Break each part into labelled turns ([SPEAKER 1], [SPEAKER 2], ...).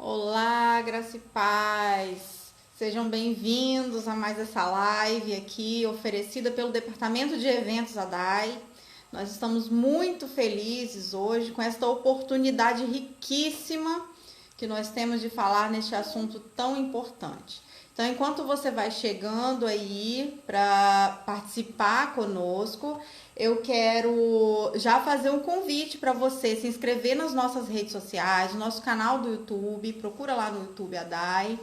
[SPEAKER 1] Olá, graça e paz. Sejam bem-vindos a mais essa live aqui, oferecida pelo Departamento de Eventos ADAI. Nós estamos muito felizes hoje com esta oportunidade riquíssima que nós temos de falar neste assunto tão importante. Então, enquanto você vai chegando aí para participar conosco, eu quero já fazer um convite para você se inscrever nas nossas redes sociais, no nosso canal do YouTube, procura lá no YouTube ADAI.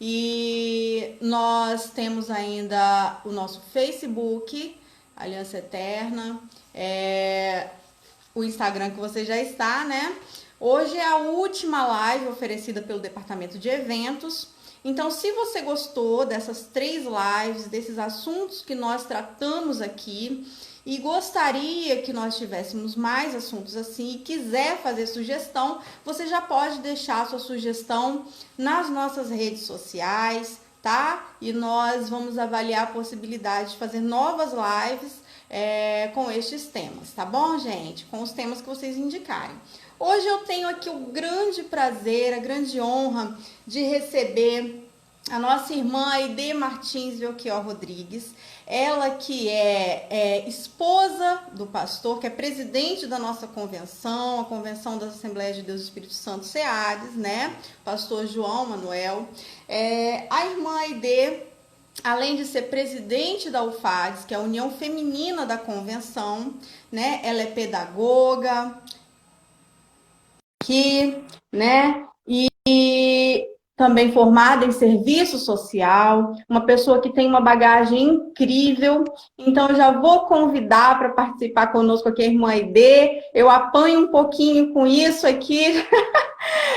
[SPEAKER 1] E nós temos ainda o nosso Facebook, Aliança Eterna, o Instagram que você já está, né? Hoje é a última live oferecida pelo Departamento de Eventos. Então, se você gostou dessas 3 lives, desses assuntos que nós tratamos aqui e gostaria que nós tivéssemos mais assuntos assim e quiser fazer sugestão, você já pode deixar a sua sugestão nas nossas redes sociais, tá? E nós vamos avaliar a possibilidade de fazer novas lives com estes temas, tá bom, gente? Com os temas que vocês indicarem. Hoje eu tenho aqui o grande prazer, a grande honra de receber a nossa irmã Aide Martins Belchior Rodrigues, ela que é esposa do pastor, que é presidente da nossa convenção, a Convenção das Assembleias de Deus do Espírito Santo, SEADES, né? Pastor João Manuel. A irmã Aide, além de ser presidente da UFADES, que é a União Feminina da Convenção, né? Ela é pedagoga, né? E também formada em serviço social, uma pessoa que tem uma bagagem incrível. Então, eu já vou convidar para participar conosco aqui a irmã Aide. Eu apanho um pouquinho com isso aqui,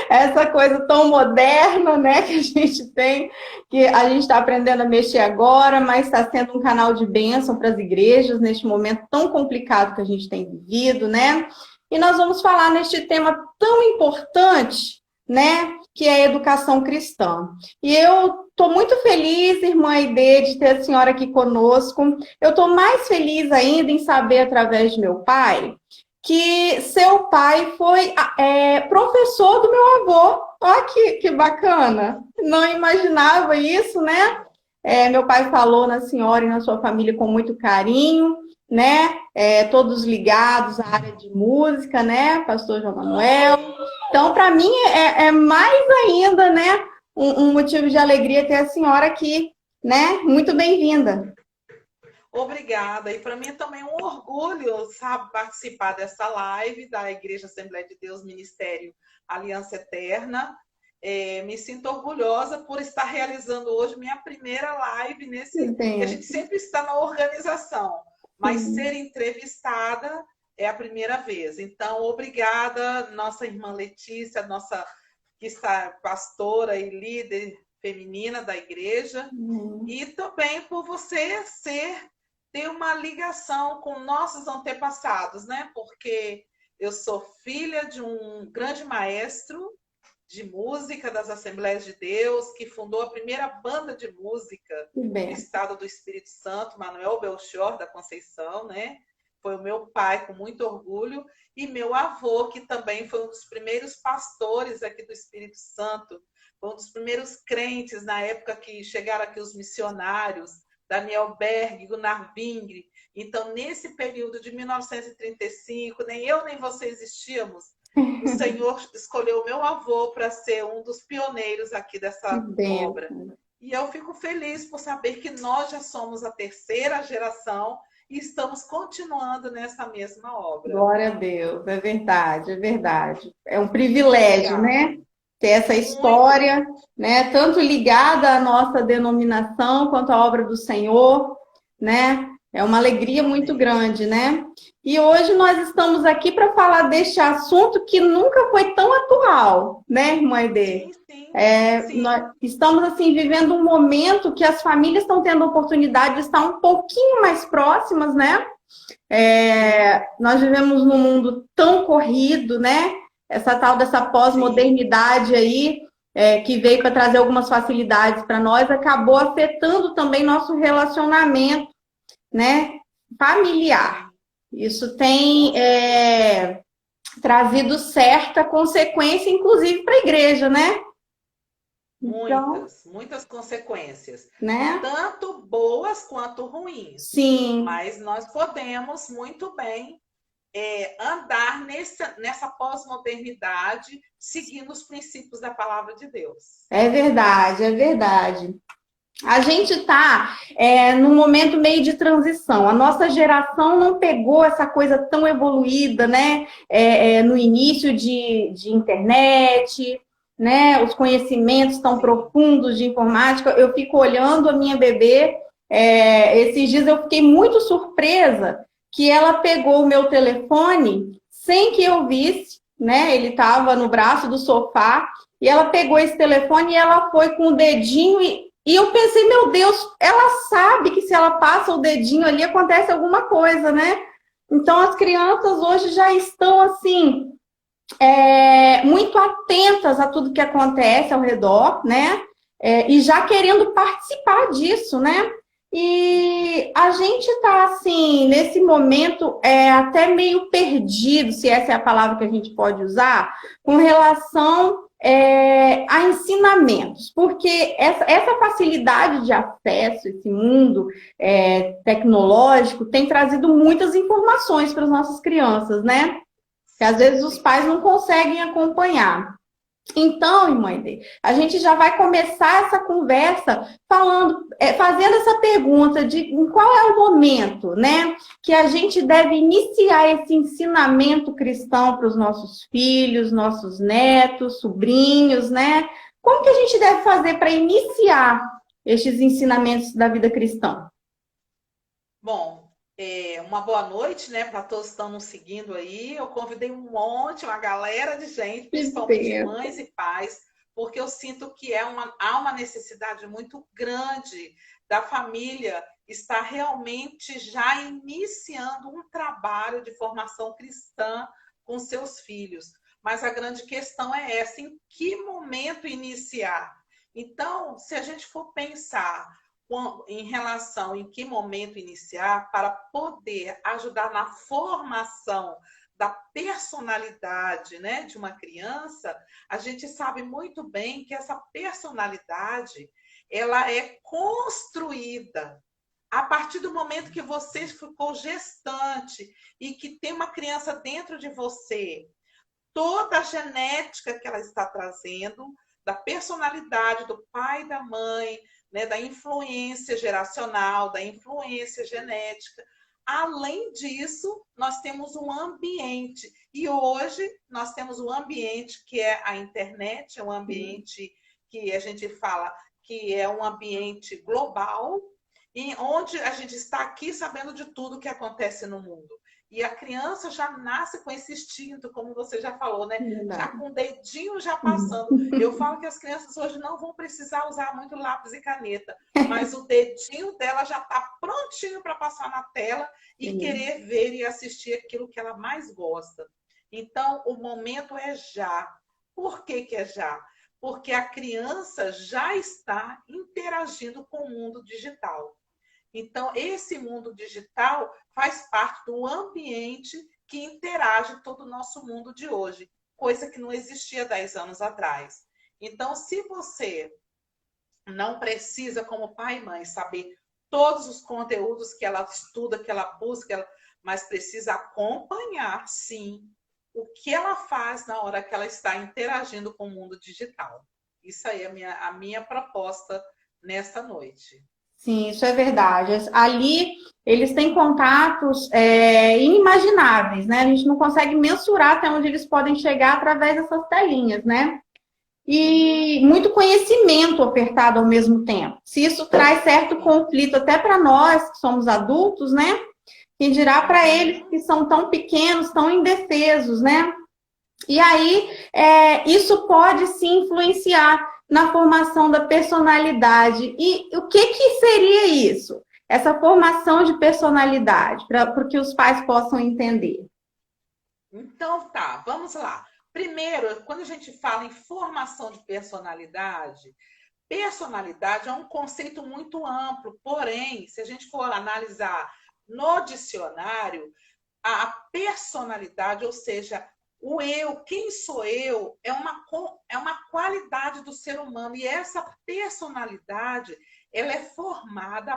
[SPEAKER 1] essa coisa tão moderna, né, que a gente tem, que a gente está aprendendo a mexer agora, mas está sendo um canal de bênção para as igrejas neste momento tão complicado que a gente tem vivido, né? E nós vamos falar neste tema tão importante, né, que é a educação cristã. E eu estou muito feliz, irmã Aide, de ter a senhora aqui conosco. Eu estou mais feliz ainda em saber, através de meu pai, que seu pai foi professor do meu avô. Olha que bacana. Não imaginava isso, né? Meu pai falou na senhora e na sua família com muito carinho, né? Todos ligados à área de música, né? Pastor João Manuel. Então, para mim, é mais ainda, né? Um motivo de alegria ter a senhora aqui, né? Muito bem-vinda.
[SPEAKER 2] Obrigada. E para mim é também um orgulho, sabe, participar dessa live da Igreja Assembleia de Deus Ministério Aliança Eterna. Me sinto orgulhosa por estar realizando hoje minha primeira live nesse, que a gente sempre está na organização, mas ser entrevistada é a primeira vez. Então, obrigada, nossa irmã Letícia, nossa que está pastora e líder feminina da igreja, e também por você ter uma ligação com nossos antepassados, né? Porque eu sou filha de um grande maestro de música das Assembleias de Deus, que fundou a primeira banda de música do estado do Espírito Santo, Manuel Belchior da Conceição, né? Foi o meu pai, com muito orgulho, e meu avô, que também foi um dos primeiros pastores aqui do Espírito Santo, foi um dos primeiros crentes na época que chegaram aqui os missionários, Daniel Berg, Gunnar Vingre. Então, nesse período de 1935, nem eu nem você existíamos, o Senhor escolheu o meu avô para ser um dos pioneiros aqui dessa obra. E eu fico feliz por saber que nós já somos a terceira geração e estamos continuando nessa mesma obra.
[SPEAKER 1] Glória a Deus, é verdade, é verdade. É um privilégio, né? Ter essa história, né? Tanto ligada à nossa denominação quanto à obra do Senhor, né? É uma alegria muito grande, né? E hoje nós estamos aqui para falar deste assunto que nunca foi tão atual, né, irmã Aide?
[SPEAKER 2] Sim.
[SPEAKER 1] Nós estamos, assim, vivendo um momento que as famílias estão tendo a oportunidade de estar um pouquinho mais próximas, né? Nós vivemos num mundo tão corrido, né? Essa tal dessa pós-modernidade aí, que veio para trazer algumas facilidades para nós, acabou afetando também nosso relacionamento, né, familiar. Isso tem trazido certa consequência, inclusive, para a igreja, né? Então,
[SPEAKER 2] muitas consequências,
[SPEAKER 1] né?
[SPEAKER 2] tanto boas quanto ruins.
[SPEAKER 1] Sim,
[SPEAKER 2] Mas nós podemos muito bem andar nessa pós-modernidade, seguindo os princípios da palavra de Deus.
[SPEAKER 1] é verdade, é verdade. A gente está num momento meio de transição. A nossa geração não pegou essa coisa tão evoluída, né? No início de internet, né? Os conhecimentos tão
[SPEAKER 2] Sim.
[SPEAKER 1] profundos de informática. Eu fico olhando a minha bebê. Esses dias eu fiquei muito surpresa que ela pegou o meu telefone sem que eu visse, né? Ele estava no braço do sofá. E ela pegou esse telefone e ela foi com o dedinho e eu pensei, meu Deus, ela sabe que se ela passa o dedinho ali acontece alguma coisa, né? Então as crianças hoje já estão assim, muito atentas a tudo que acontece ao redor, né? E já querendo participar disso, né? E a gente está assim, nesse momento, até meio perdido, se essa é a palavra que a gente pode usar, com relação a ensinamentos, porque essa facilidade de acesso, esse mundo tecnológico, tem trazido muitas informações para as nossas crianças, né? Que às vezes os pais não conseguem acompanhar. Então, irmã Ide, a gente já vai começar essa conversa falando, fazendo essa pergunta de em qual é o momento, né, que a gente deve iniciar esse ensinamento cristão para os nossos filhos, nossos netos, sobrinhos, né? Como que a gente deve fazer para iniciar estes ensinamentos da vida cristã?
[SPEAKER 2] Bom, uma boa noite, né, para todos que estão nos seguindo aí. Eu convidei uma galera de gente, principalmente mães e pais, porque eu sinto que há uma necessidade muito grande da família estar realmente já iniciando um trabalho de formação cristã com seus filhos. Mas a grande questão é essa: em que momento iniciar? Então, se a gente for pensar em relação em que momento iniciar para poder ajudar na formação da personalidade, né, de uma criança, a gente sabe muito bem que essa personalidade ela é construída a partir do momento que você ficou gestante e que tem uma criança dentro de você, toda a genética que ela está trazendo, da personalidade do pai e da mãe, né, da influência geracional, da influência genética. Além disso, nós temos um ambiente. E hoje nós temos um ambiente que é a internet, é um ambiente que a gente fala que é um ambiente global, e onde a gente está aqui sabendo de tudo que acontece no mundo. E a criança já nasce com esse instinto, como você já falou, né? Já com o dedinho já passando. Eu falo que as crianças hoje não vão precisar usar muito lápis e caneta, mas o dedinho dela já está prontinho para passar na tela e querer ver e assistir aquilo que ela mais gosta. Então, o momento é já. Por que é já? Porque a criança já está interagindo com o mundo digital. Então, esse mundo digital faz parte do ambiente que interage todo o nosso mundo de hoje, coisa que não existia 10 anos atrás. Então, se você não precisa, como pai e mãe, saber todos os conteúdos que ela estuda, que ela busca, mas precisa acompanhar, sim, o que ela faz na hora que ela está interagindo com o mundo digital. Isso aí é a minha proposta nesta noite.
[SPEAKER 1] Sim, isso é verdade. Ali eles têm contatos inimagináveis, né? A gente não consegue mensurar até onde eles podem chegar através dessas telinhas, né? E muito conhecimento ofertado ao mesmo tempo. Se isso traz certo conflito até para nós, que somos adultos, né? Quem dirá para eles que são tão pequenos, tão indefesos, né? E aí, isso pode sim influenciar na formação da personalidade. E o que seria isso? Essa formação de personalidade, para que os pais possam entender.
[SPEAKER 2] Então, tá, vamos lá. Primeiro, quando a gente fala em formação de personalidade, personalidade é um conceito muito amplo, porém, se a gente for analisar no dicionário, a personalidade, ou seja, O eu, quem sou eu, é uma qualidade do ser humano. E essa personalidade, ela é formada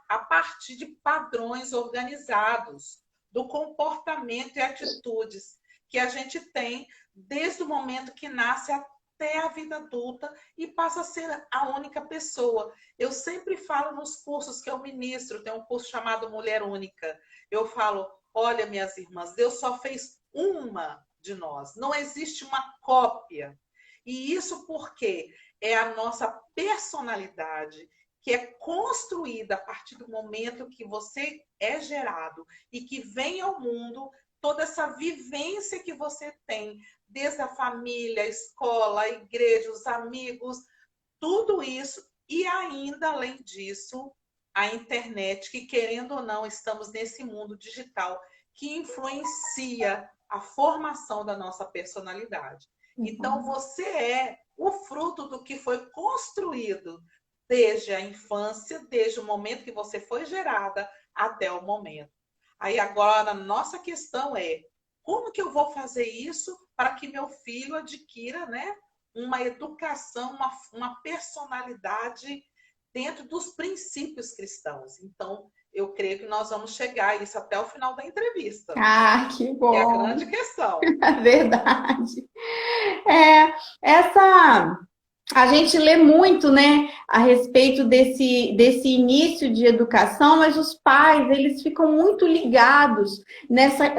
[SPEAKER 2] a partir de padrões organizados, do comportamento e atitudes que a gente tem desde o momento que nasce até a vida adulta e passa a ser a única pessoa. Eu sempre falo nos cursos que eu ministro, tem um curso chamado Mulher Única. Eu falo, olha, minhas irmãs, Deus só fez uma de nós, não existe uma cópia. E isso porque é a nossa personalidade que é construída a partir do momento que você é gerado e que vem ao mundo, toda essa vivência que você tem, desde a família, a escola, a igreja, os amigos, tudo isso, e ainda, além disso, a internet, que querendo ou não, estamos nesse mundo digital que influencia a formação da nossa personalidade. Então, você é o fruto do que foi construído desde a infância, desde o momento que você foi gerada até o momento. Aí agora, a nossa questão é, como que eu vou fazer isso para que meu filho adquira, né, uma educação, uma personalidade dentro dos princípios cristãos. Então, eu creio que nós vamos chegar a isso até o final da entrevista.
[SPEAKER 1] Ah, que
[SPEAKER 2] É a
[SPEAKER 1] bom!
[SPEAKER 2] grande questão.
[SPEAKER 1] Verdade. É, essa a gente lê muito, né, a respeito desse início de educação, mas os pais, eles ficam muito ligados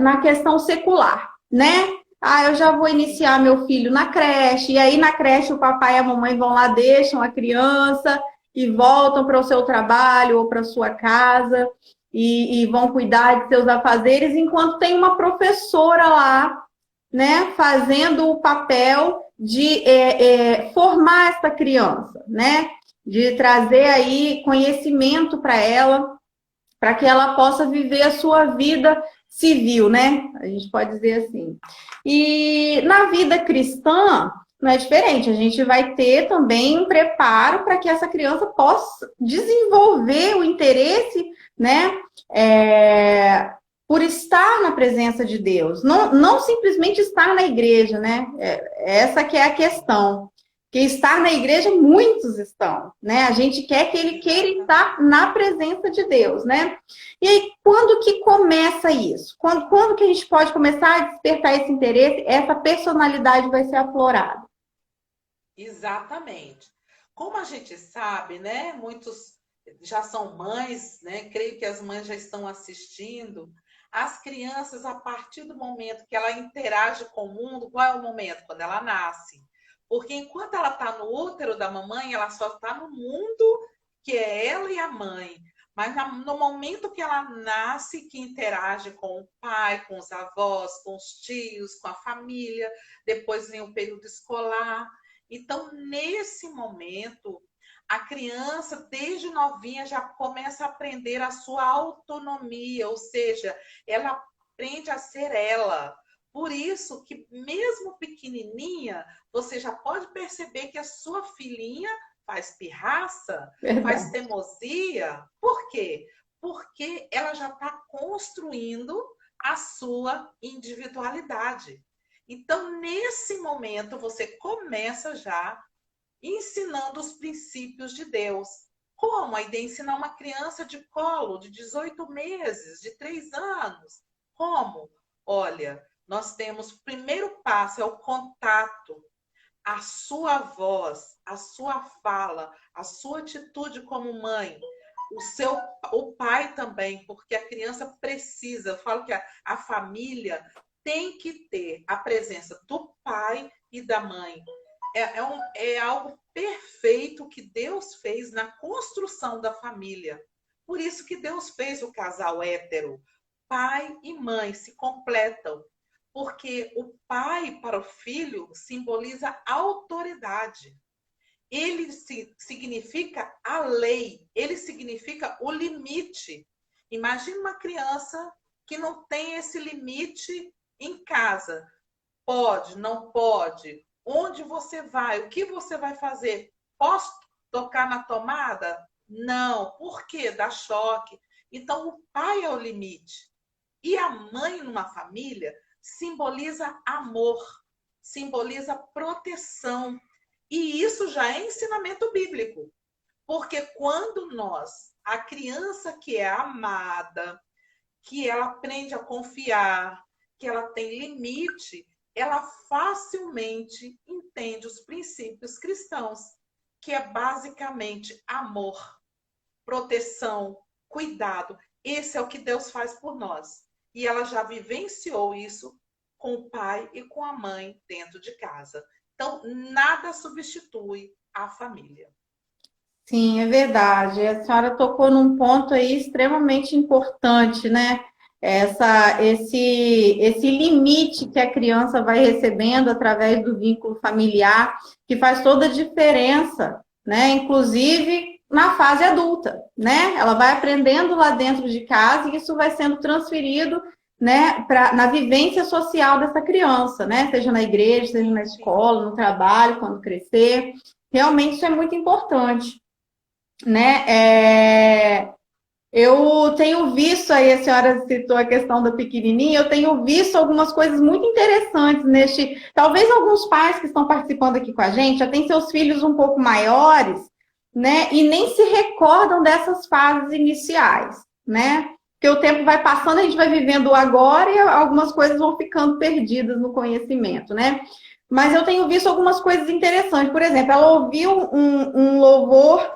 [SPEAKER 1] na questão secular, né? Ah, eu já vou iniciar meu filho na creche, e aí na creche o papai e a mamãe vão lá, deixam a criança e voltam para o seu trabalho ou para a sua casa e vão cuidar de seus afazeres, enquanto tem uma professora lá, né, fazendo o papel de formar essa criança, né, de trazer aí conhecimento para ela, para que ela possa viver a sua vida civil, né? A gente pode dizer assim. E na vida cristã não é diferente. A gente vai ter também um preparo para que essa criança possa desenvolver o interesse, né? Por estar na presença de Deus. Não simplesmente estar na igreja, né? Essa que é a questão. Porque estar na igreja, muitos estão, né? A gente quer que ele queira estar na presença de Deus, né? E aí, quando que começa isso? Quando que a gente pode começar a despertar esse interesse? Essa personalidade vai ser aflorada.
[SPEAKER 2] Exatamente. Como a gente sabe, né? Muitos já são mães, né? Creio que as mães já estão assistindo. As crianças, a partir do momento que ela interage com o mundo, qual é o momento? Quando ela nasce. Porque enquanto ela está no útero da mamãe, ela só está no mundo que é ela e a mãe. Mas no momento que ela nasce, que interage com o pai, com os avós, com os tios, com a família, depois vem o período escolar. Então, nesse momento, a criança, desde novinha, já começa a aprender a sua autonomia, ou seja, ela aprende a ser ela. Por isso que, mesmo pequenininha, você já pode perceber que a sua filhinha faz pirraça, faz
[SPEAKER 1] Verdade.
[SPEAKER 2] teimosia. Por quê? Porque ela já está construindo a sua individualidade. Então, nesse momento, você começa já ensinando os princípios de Deus. Como a ideia de ensinar uma criança de colo de 18 meses, de 3 anos? Como? Olha, nós temos o primeiro passo, é o contato. A sua voz, a sua fala, a sua atitude como mãe, o pai também, porque a criança precisa, eu falo que a família tem que ter a presença do pai e da mãe. É algo perfeito que Deus fez na construção da família. Por isso que Deus fez o casal hétero. Pai e mãe se completam. Porque o pai para o filho simboliza autoridade. Ele significa a lei, ele significa o limite. Imagina uma criança que não tem esse limite em casa. Pode, não pode? Onde você vai? O que você vai fazer? Posso tocar na tomada? Não. Por quê? Dá choque. Então, o pai é o limite. E a mãe numa família simboliza amor, simboliza proteção. E isso já é ensinamento bíblico. Porque quando a criança que é amada, que ela aprende a confiar, que ela tem limite, ela facilmente entende os princípios cristãos, que é basicamente amor, proteção, cuidado. Esse é o que Deus faz por nós. E ela já vivenciou isso com o pai e com a mãe dentro de casa. Então, nada substitui a família.
[SPEAKER 1] Sim, é verdade. A senhora tocou num ponto aí extremamente importante, né? Esse limite que a criança vai recebendo através do vínculo familiar, que faz toda a diferença, né? Inclusive na fase adulta, né? Ela vai aprendendo lá dentro de casa e isso vai sendo transferido, né, na vivência social dessa criança, né? Seja na igreja, seja na escola, no trabalho, quando crescer. Realmente isso é muito importante, né? Eu tenho visto aí, a senhora citou a questão da pequenininha, eu tenho visto algumas coisas muito interessantes talvez alguns pais que estão participando aqui com a gente já têm seus filhos um pouco maiores, né? E nem se recordam dessas fases iniciais, né? Porque o tempo vai passando, a gente vai vivendo o agora e algumas coisas vão ficando perdidas no conhecimento, né? Mas eu tenho visto algumas coisas interessantes. Por exemplo, ela ouviu um louvor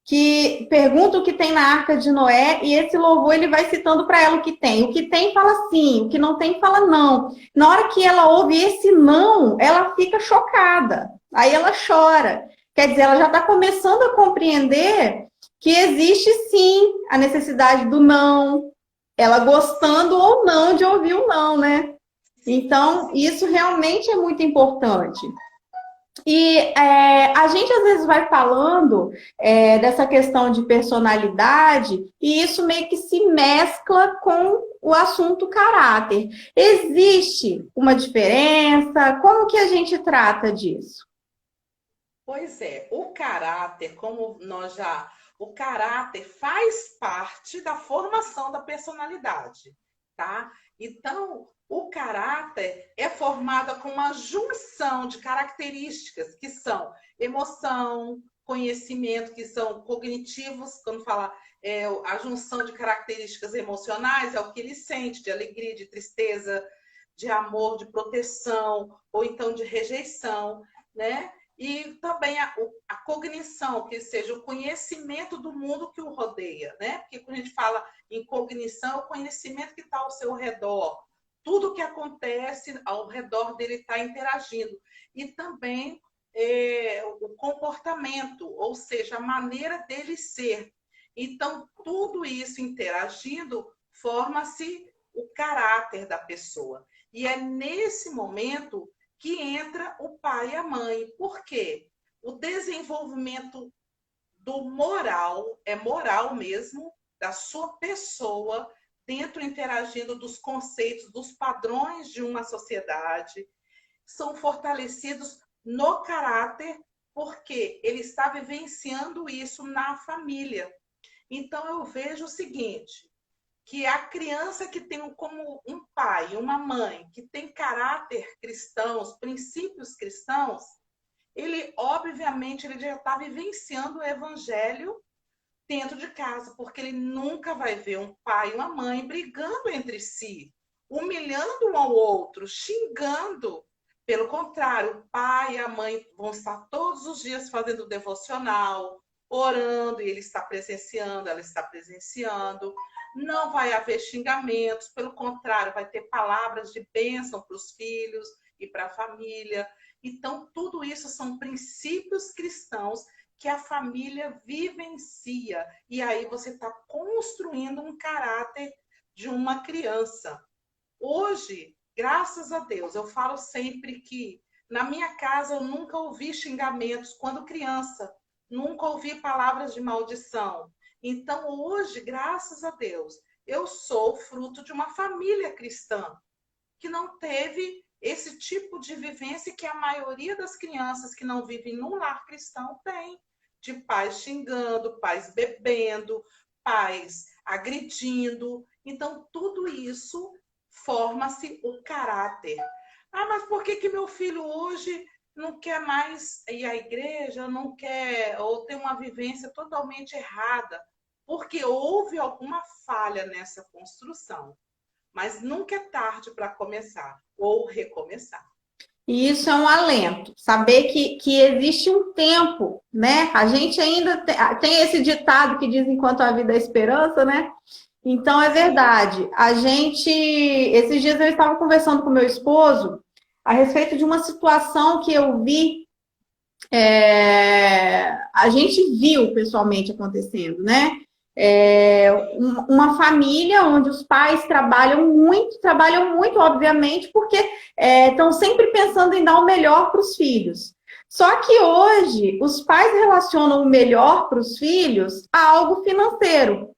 [SPEAKER 1] que pergunta o que tem na Arca de Noé e esse louvor ele vai citando para ela o que tem. O que tem fala sim, o que não tem fala não. Na hora que ela ouve esse não, ela fica chocada. Aí ela chora. Quer dizer, ela já está começando a compreender que existe sim a necessidade do não, ela gostando ou não de ouvir o não, né? Então, isso realmente é muito importante. E a gente às vezes vai falando dessa questão de personalidade e isso meio que se mescla com o assunto caráter. Existe uma diferença? Como que a gente trata disso?
[SPEAKER 2] Pois é, o caráter faz parte da formação da personalidade, tá? Então, o caráter é formado com uma junção de características que são emoção, conhecimento, que são cognitivos, quando fala a junção de características emocionais, é o que ele sente, de alegria, de tristeza, de amor, de proteção, ou então de rejeição, né? E também a cognição, que seja o conhecimento do mundo que o rodeia, né? Porque quando a gente fala em cognição, é o conhecimento que está ao seu redor. Tudo que acontece ao redor dele está interagindo. E também o comportamento, ou seja, a maneira dele ser. Então, tudo isso interagindo forma-se o caráter da pessoa. E é nesse momento que entra o pai e a mãe. Por quê? O desenvolvimento do moral, é moral mesmo, da sua pessoa, dentro interagindo dos conceitos, dos padrões de uma sociedade, são fortalecidos no caráter, porque ele está vivenciando isso na família. Então, eu vejo o seguinte, que a criança que tem como um pai, uma mãe, que tem caráter cristão, os princípios cristãos, ele, obviamente, ele já está vivenciando o evangelho dentro de casa, porque ele nunca vai ver um pai e uma mãe brigando entre si, humilhando um ao outro, xingando. Pelo contrário, o pai e a mãe vão estar todos os dias fazendo devocional, orando, e ele está presenciando, ela está presenciando. Não vai haver xingamentos, pelo contrário, vai ter palavras de bênção para os filhos e para a família. Então, tudo isso são princípios cristãos que a família vivencia. E aí você está construindo um caráter de uma criança. Hoje, graças a Deus, eu falo sempre que na minha casa eu nunca ouvi xingamentos quando criança, nunca ouvi palavras de maldição. Então, hoje, graças a Deus, eu sou fruto de uma família cristã que não teve esse tipo de vivência que a maioria das crianças que não vivem num lar cristão tem, de pais xingando, pais bebendo, pais agredindo. Então, tudo isso forma-se o caráter. Ah, mas por que meu filho hoje não quer mais ir à igreja, não quer, ou tem uma vivência totalmente errada? Porque houve alguma falha nessa construção. Mas nunca é tarde para começar ou recomeçar.
[SPEAKER 1] E isso é um alento, saber que existe um tempo, né? A gente ainda tem esse ditado que diz enquanto a vida é esperança, né? Então é verdade. Esses dias eu estava conversando com meu esposo a respeito de uma situação que eu vi, a gente viu pessoalmente acontecendo, né? Uma família onde os pais trabalham muito, obviamente, porque estão sempre pensando em dar o melhor para os filhos. Só que hoje os pais relacionam o melhor para os filhos a algo financeiro,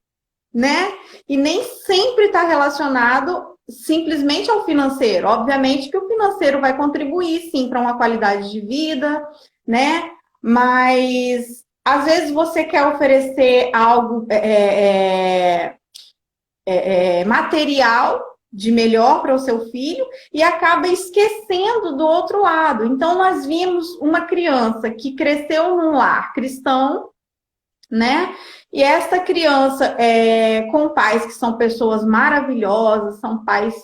[SPEAKER 1] né? E nem sempre está relacionado simplesmente ao financeiro. Obviamente que o financeiro vai contribuir, sim, para uma qualidade de vida, né? Mas às vezes você quer oferecer algo material de melhor para o seu filho e acaba esquecendo do outro lado. Então, nós vimos uma criança que cresceu num lar cristão, né? E essa criança com pais que são pessoas maravilhosas, são pais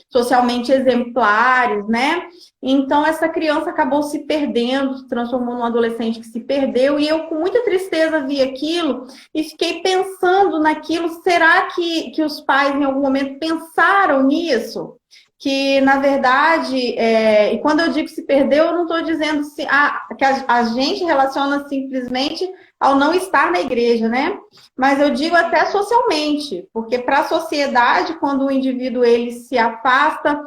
[SPEAKER 1] socialmente exemplares, né? Então essa criança acabou se perdendo, se transformou num adolescente que se perdeu, e eu com muita tristeza vi aquilo e fiquei pensando naquilo. Será que os pais em algum momento pensaram nisso? Que, na verdade, e quando eu digo se perdeu, eu não estou dizendo que a gente relaciona simplesmente ao não estar na igreja, né? Mas eu digo até socialmente, porque para a sociedade, quando o indivíduo ele se afasta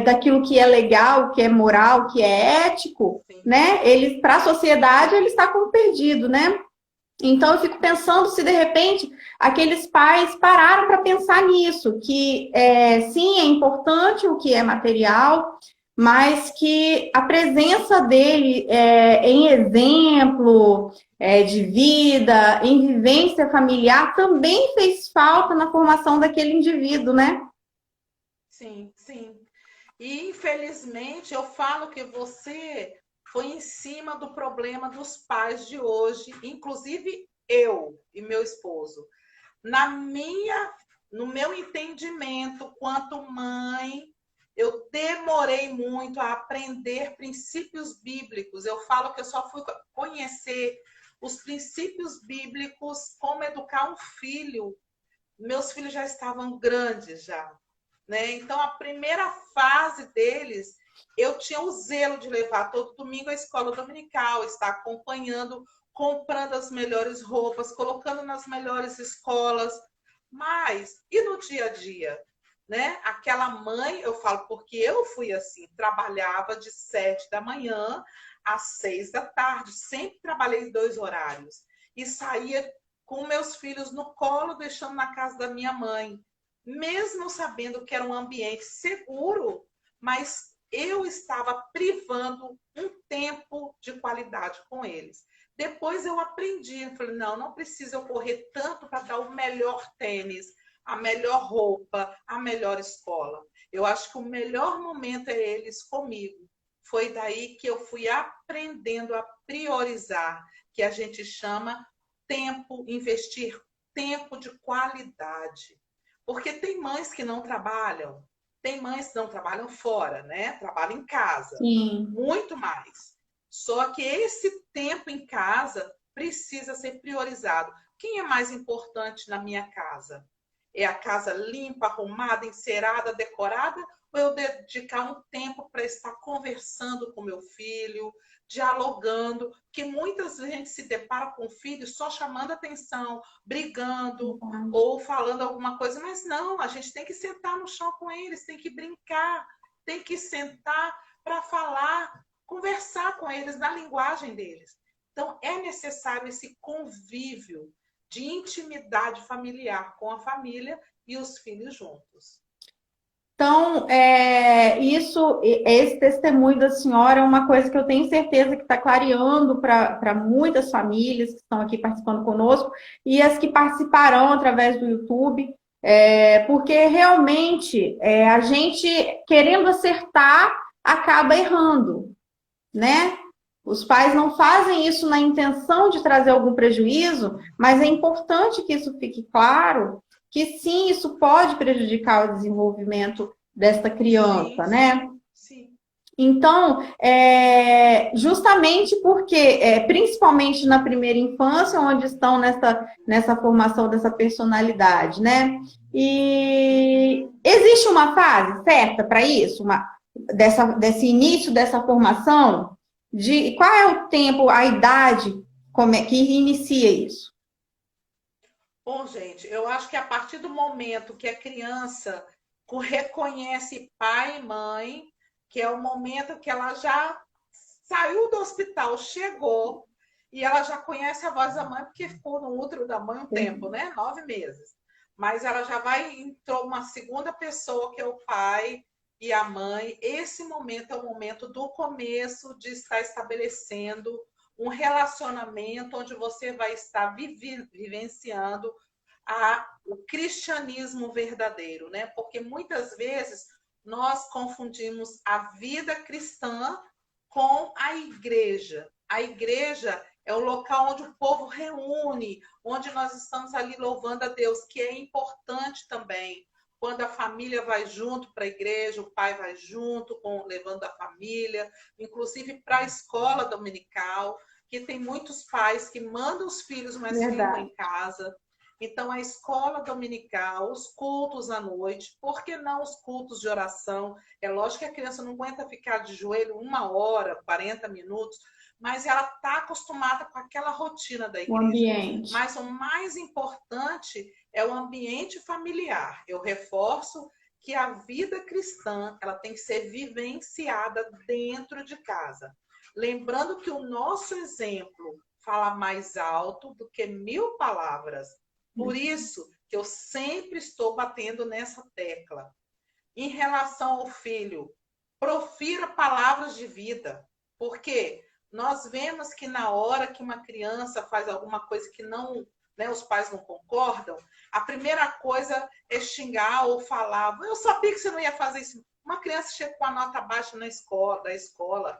[SPEAKER 1] daquilo que é legal, que é moral, que é ético, né? Para a sociedade ele está como perdido, né? Então, eu fico pensando se, de repente, aqueles pais pararam para pensar nisso, que sim, é importante o que é material, mas que a presença dele em exemplo de vida, em vivência familiar, também fez falta na formação daquele indivíduo, né?
[SPEAKER 2] Sim, sim. E, infelizmente, eu falo que você foi em cima do problema dos pais de hoje, inclusive eu e meu esposo. No meu entendimento, quanto mãe, eu demorei muito a aprender princípios bíblicos. Eu falo que eu só fui conhecer os princípios bíblicos, como educar um filho. Meus filhos já estavam grandes já, né? Então, a primeira fase deles, eu tinha o zelo de levar todo domingo à escola dominical, estar acompanhando, comprando as melhores roupas, colocando nas melhores escolas. Mas, e no dia a dia? Né? Aquela mãe, eu falo porque eu fui assim, trabalhava de 7 da manhã às 6 da tarde, sempre trabalhei 2 horários. E saía com meus filhos no colo, deixando na casa da minha mãe. Mesmo sabendo que era um ambiente seguro, mas eu estava privando um tempo de qualidade com eles. Depois eu aprendi, eu falei, não precisa eu correr tanto para dar o melhor tênis, a melhor roupa, a melhor escola. Eu acho que o melhor momento é eles comigo. Foi daí que eu fui aprendendo a priorizar, que a gente chama tempo, investir tempo de qualidade. Porque tem mães que não trabalham, tem mães que não trabalham fora, né? Trabalham em casa.
[SPEAKER 1] Sim.
[SPEAKER 2] Muito mais. Só que esse tempo em casa precisa ser priorizado. Quem é mais importante na minha casa? É a casa limpa, arrumada, encerada, decorada? Ou eu dedicar um tempo para estar conversando com meu filho, dialogando? Que muitas vezes a gente se depara com o filho só chamando atenção, brigando ou falando alguma coisa, mas não, a gente tem que sentar no chão com eles, tem que brincar, tem que sentar para falar, conversar com eles na linguagem deles. Então, é necessário esse convívio de intimidade familiar com a família e os filhos juntos.
[SPEAKER 1] Então, esse testemunho da senhora é uma coisa que eu tenho certeza que está clareando para muitas famílias que estão aqui participando conosco e as que participarão através do YouTube. Porque realmente a gente, querendo acertar, acaba errando, né? Os pais não fazem isso na intenção de trazer algum prejuízo, mas é importante que isso fique claro que sim, isso pode prejudicar o desenvolvimento desta criança,
[SPEAKER 2] Sim,
[SPEAKER 1] né?
[SPEAKER 2] sim, sim.
[SPEAKER 1] Então, justamente porque, principalmente na primeira infância, onde estão nessa formação dessa personalidade, né? E
[SPEAKER 2] Uhum.
[SPEAKER 1] existe uma fase certa para isso, desse início dessa formação? De qual é o tempo, a idade que inicia isso?
[SPEAKER 2] Bom, gente, eu acho que a partir do momento que a criança reconhece pai e mãe, que é o momento que ela já saiu do hospital, chegou, e ela já conhece a voz da mãe, porque ficou no útero da mãe um tempo, né? 9 meses. Mas ela já entrou uma segunda pessoa, que é o pai e a mãe. Esse momento é o momento do começo de estar estabelecendo um relacionamento onde você vai estar vivenciando o cristianismo verdadeiro, né? Porque muitas vezes nós confundimos a vida cristã com a igreja. A igreja é o local onde o povo reúne, onde nós estamos ali louvando a Deus, que é importante também. Quando a família vai junto para a igreja, o pai vai junto, levando a família, inclusive para a escola dominical, que tem muitos pais que mandam os filhos, mas ficam
[SPEAKER 1] Verdade.
[SPEAKER 2] em casa. Então, a escola dominical, os cultos à noite, por que não os cultos de oração? É lógico que a criança não aguenta ficar de joelho 1 hora, 40 minutos, mas ela está acostumada com aquela rotina da
[SPEAKER 1] O
[SPEAKER 2] igreja.
[SPEAKER 1] ambiente.
[SPEAKER 2] Mas o mais importante é o ambiente familiar. Eu reforço que a vida cristã ela tem que ser vivenciada dentro de casa. Lembrando que o nosso exemplo fala mais alto do que 1000 palavras. Por isso que eu sempre estou batendo nessa tecla. Em relação ao filho, profira palavras de vida, porque nós vemos que na hora que uma criança faz alguma coisa que não, né, os pais não concordam, a primeira coisa é xingar ou falar. Eu sabia que você não ia fazer isso. Uma criança chega com a nota baixa na escola, da escola.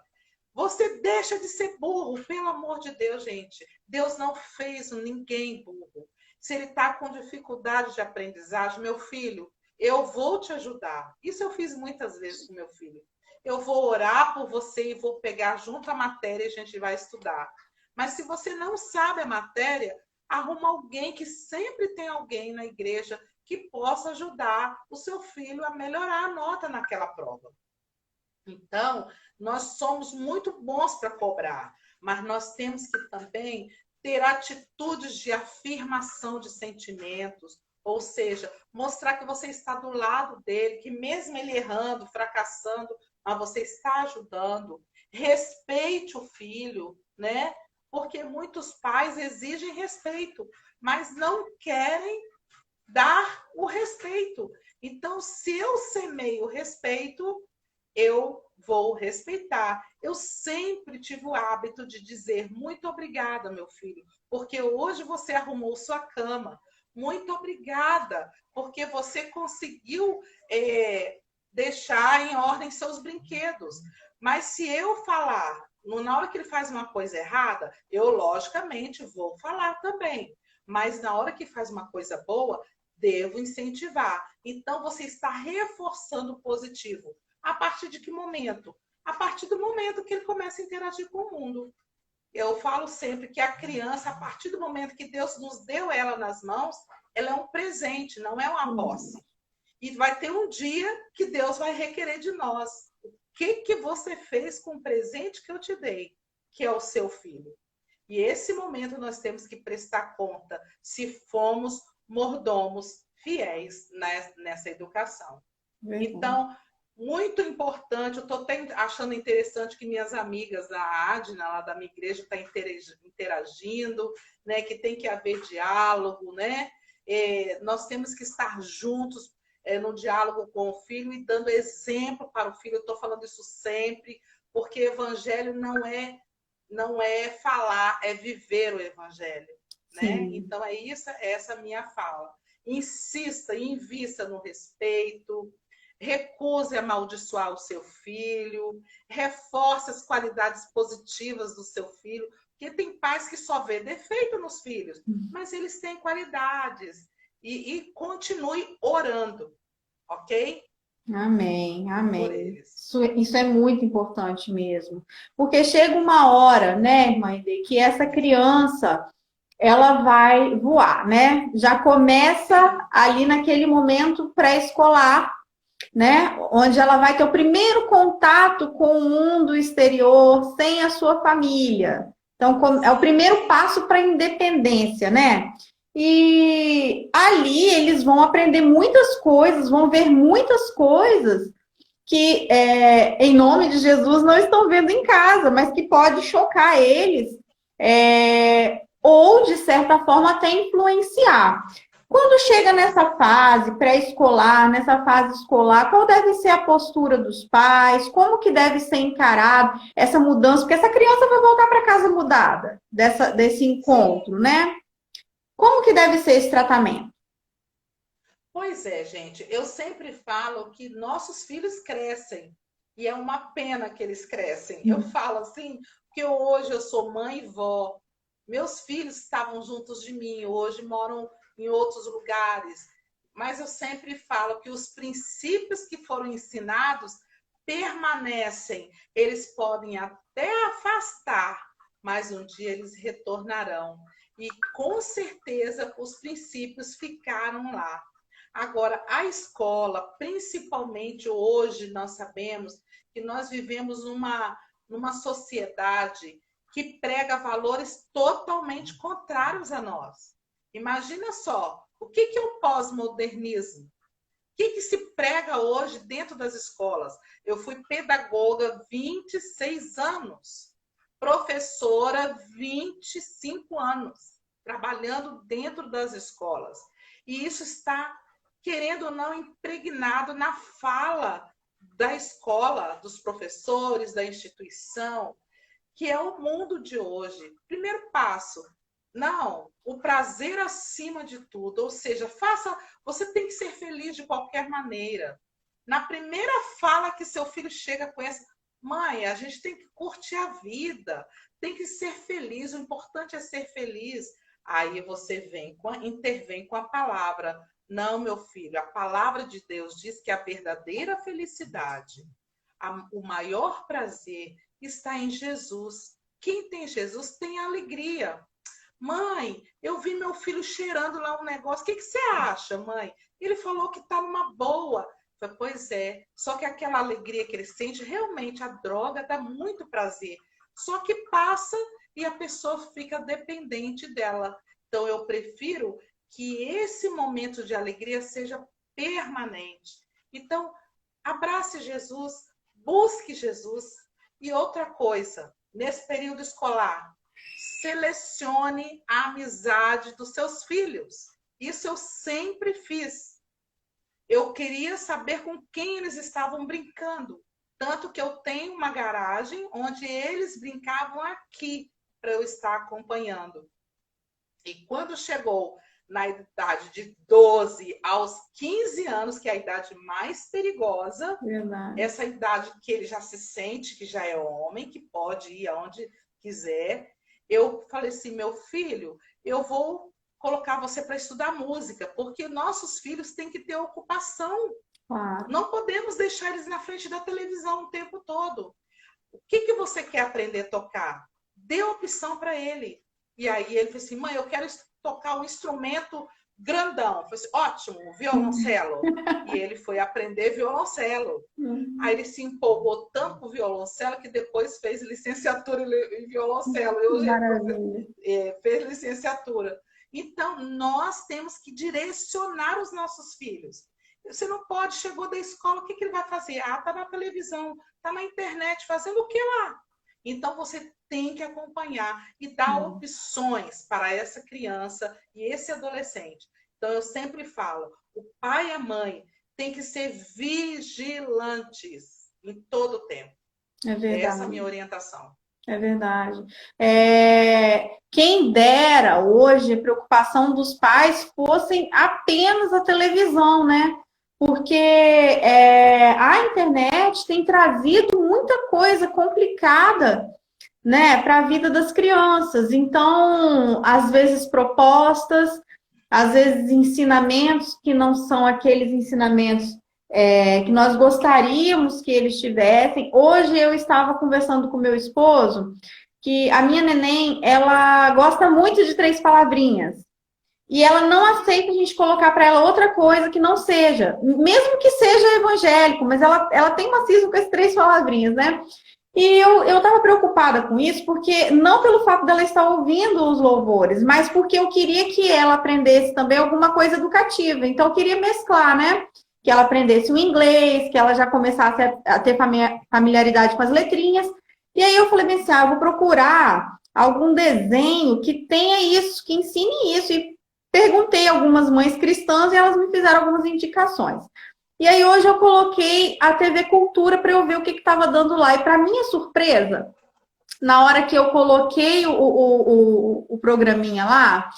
[SPEAKER 2] Você deixa de ser burro, pelo amor de Deus, gente. Deus não fez ninguém burro. Se ele está com dificuldade de aprendizagem, meu filho, eu vou te ajudar. Isso eu fiz muitas vezes com meu filho. Eu vou orar por você e vou pegar junto a matéria e a gente vai estudar. Mas se você não sabe a matéria, arruma alguém, que sempre tem alguém na igreja que possa ajudar o seu filho a melhorar a nota naquela prova. Então, nós somos muito bons para cobrar, mas nós temos que também ter atitudes de afirmação de sentimentos, ou seja, mostrar que você está do lado dele, que mesmo ele errando, fracassando, mas você está ajudando. Respeite o filho, né? Porque muitos pais exigem respeito, mas não querem dar o respeito. Então, se eu semeio o respeito, eu vou respeitar. Eu sempre tive o hábito de dizer muito obrigada, meu filho, porque hoje você arrumou sua cama. Muito obrigada, porque você conseguiu deixar em ordem seus brinquedos. Mas se eu falar, na hora que ele faz uma coisa errada, eu logicamente vou falar também. Mas na hora que faz uma coisa boa, devo incentivar. Então você está reforçando o positivo. A partir de que momento? A partir do momento que ele começa a interagir com o mundo. Eu falo sempre que a criança, a partir do momento que Deus nos deu ela nas mãos, ela é um presente, não é uma posse. E vai ter um dia que Deus vai requerer de nós. O que você fez com o presente que eu te dei, que é o seu filho? E esse momento nós temos que prestar conta se fomos mordomos fiéis nessa educação.
[SPEAKER 1] Verdade.
[SPEAKER 2] Então, muito importante, eu estou achando interessante que minhas amigas da ADNA, lá da minha igreja, estão interagindo, né, que tem que haver diálogo, né? Nós temos que estar juntos no diálogo com o filho e dando exemplo para o filho. Eu estou falando isso sempre, porque evangelho não é falar, é viver o evangelho, né?
[SPEAKER 1] Sim.
[SPEAKER 2] Então é isso, essa minha fala. insista e invista no respeito, recuse amaldiçoar o seu filho, reforce as qualidades positivas do seu filho, porque tem pais que só vê defeito nos filhos, mas eles têm qualidades. E continue orando, ok?
[SPEAKER 1] Amém,
[SPEAKER 2] Por
[SPEAKER 1] amém.
[SPEAKER 2] eles.
[SPEAKER 1] Isso é muito importante mesmo. Porque chega uma hora, né, mãe, que essa criança, ela vai voar, né? Já começa ali naquele momento pré-escolar, né? Onde ela vai ter o primeiro contato com o mundo exterior sem a sua família. Então, é o primeiro passo para a independência, né? E ali eles vão aprender muitas coisas, vão ver muitas coisas que, em nome de Jesus, não estão vendo em casa, mas que pode chocar eles, ou, de certa forma, até influenciar. Quando chega nessa fase pré-escolar, nessa fase escolar, qual deve ser a postura dos pais? Como que deve ser encarado essa mudança? Porque essa criança vai voltar para casa mudada desse encontro, né? Como que deve ser esse tratamento?
[SPEAKER 2] Pois é, gente. Eu sempre falo que nossos filhos crescem. E é uma pena que eles crescem. Eu falo assim, porque hoje eu sou mãe e vó. Meus filhos estavam juntos de mim, hoje moram em outros lugares. Mas eu sempre falo que os princípios que foram ensinados permanecem. Eles podem até afastar, mas um dia eles retornarão. E com certeza os princípios ficaram lá. Agora, a escola, principalmente hoje, nós sabemos que nós vivemos numa sociedade que prega valores totalmente contrários a nós. Imagina só, o que é o pós-modernismo? O que se prega hoje dentro das escolas? Eu fui pedagoga 26 anos, professora 25 anos, trabalhando dentro das escolas. E isso está, querendo ou não, impregnado na fala da escola, dos professores, da instituição, que é o mundo de hoje. Primeiro passo, não, o prazer acima de tudo, ou seja, você tem que ser feliz de qualquer maneira. Na primeira fala que seu filho chega com essa, mãe, a gente tem que curtir a vida, tem que ser feliz, o importante é ser feliz. Aí você intervém com a palavra. Não, meu filho, a palavra de Deus diz que a verdadeira felicidade, o maior prazer está em Jesus. Quem tem Jesus tem alegria. Mãe, eu vi meu filho cheirando lá um negócio. O que você acha, mãe? Ele falou que está numa boa. Eu falei, pois é, só que aquela alegria que ele sente, realmente a droga dá muito prazer. Só que passa e a pessoa fica dependente dela. Então eu prefiro que esse momento de alegria seja permanente. Então, abrace Jesus, busque Jesus. E outra coisa, nesse período escolar, selecione a amizade dos seus filhos. Isso eu sempre fiz. Eu queria saber com quem eles estavam brincando. Tanto que eu tenho uma garagem onde eles brincavam aqui para eu estar acompanhando. E quando chegou na idade de 12 aos 15 anos, que é a idade mais perigosa,
[SPEAKER 1] Verdade.
[SPEAKER 2] essa idade que ele já se sente que já é homem, que pode ir aonde quiser, eu falei assim, meu filho, eu vou colocar você para estudar música, porque nossos filhos têm que ter ocupação.
[SPEAKER 1] Claro.
[SPEAKER 2] Não podemos deixar eles na frente da televisão o tempo todo. O que você quer aprender a tocar? Dê opção para ele. E aí ele falou assim, mãe, eu quero tocar um instrumento grandão. Eu falei assim, ótimo, violoncelo. E ele foi aprender violoncelo. Aí ele se empolgou tanto com o violoncelo que depois fez licenciatura em violoncelo.
[SPEAKER 1] Maravilha.
[SPEAKER 2] Fez licenciatura. Então, nós temos que direcionar os nossos filhos. Você não pode, chegou da escola, o que ele vai fazer? Ah, tá na televisão, tá na internet, fazendo o que lá? Então, você tem que acompanhar e dar opções para essa criança e esse adolescente. Então, eu sempre falo, o pai e a mãe têm que ser vigilantes em todo o tempo.
[SPEAKER 1] É
[SPEAKER 2] Essa é a
[SPEAKER 1] verdade.
[SPEAKER 2] minha orientação.
[SPEAKER 1] É verdade. Quem dera hoje a preocupação dos pais fossem apenas a televisão, né? Porque a internet tem trazido muita coisa complicada, né, para a vida das crianças. Então, às vezes propostas, às vezes ensinamentos que não são aqueles ensinamentos que nós gostaríamos que eles tivessem. Hoje eu estava conversando com meu esposo que a minha neném, ela gosta muito de três palavrinhas. E ela não aceita a gente colocar para ela outra coisa que não seja, mesmo que seja evangélico, mas ela tem uma cisma com essas três palavrinhas, né? E eu estava preocupada com isso, porque não pelo fato dela estar ouvindo os louvores, mas porque eu queria que ela aprendesse também alguma coisa educativa. Então, eu queria mesclar, né? Que ela aprendesse o inglês, que ela já começasse a ter familiaridade com as letrinhas. E aí eu falei bem assim, eu vou procurar algum desenho que tenha isso, que ensine isso. E perguntei a algumas mães cristãs e elas me fizeram algumas indicações. E aí hoje eu coloquei a TV Cultura para eu ver o que estava dando lá. E para minha surpresa, na hora que eu coloquei o programinha lá,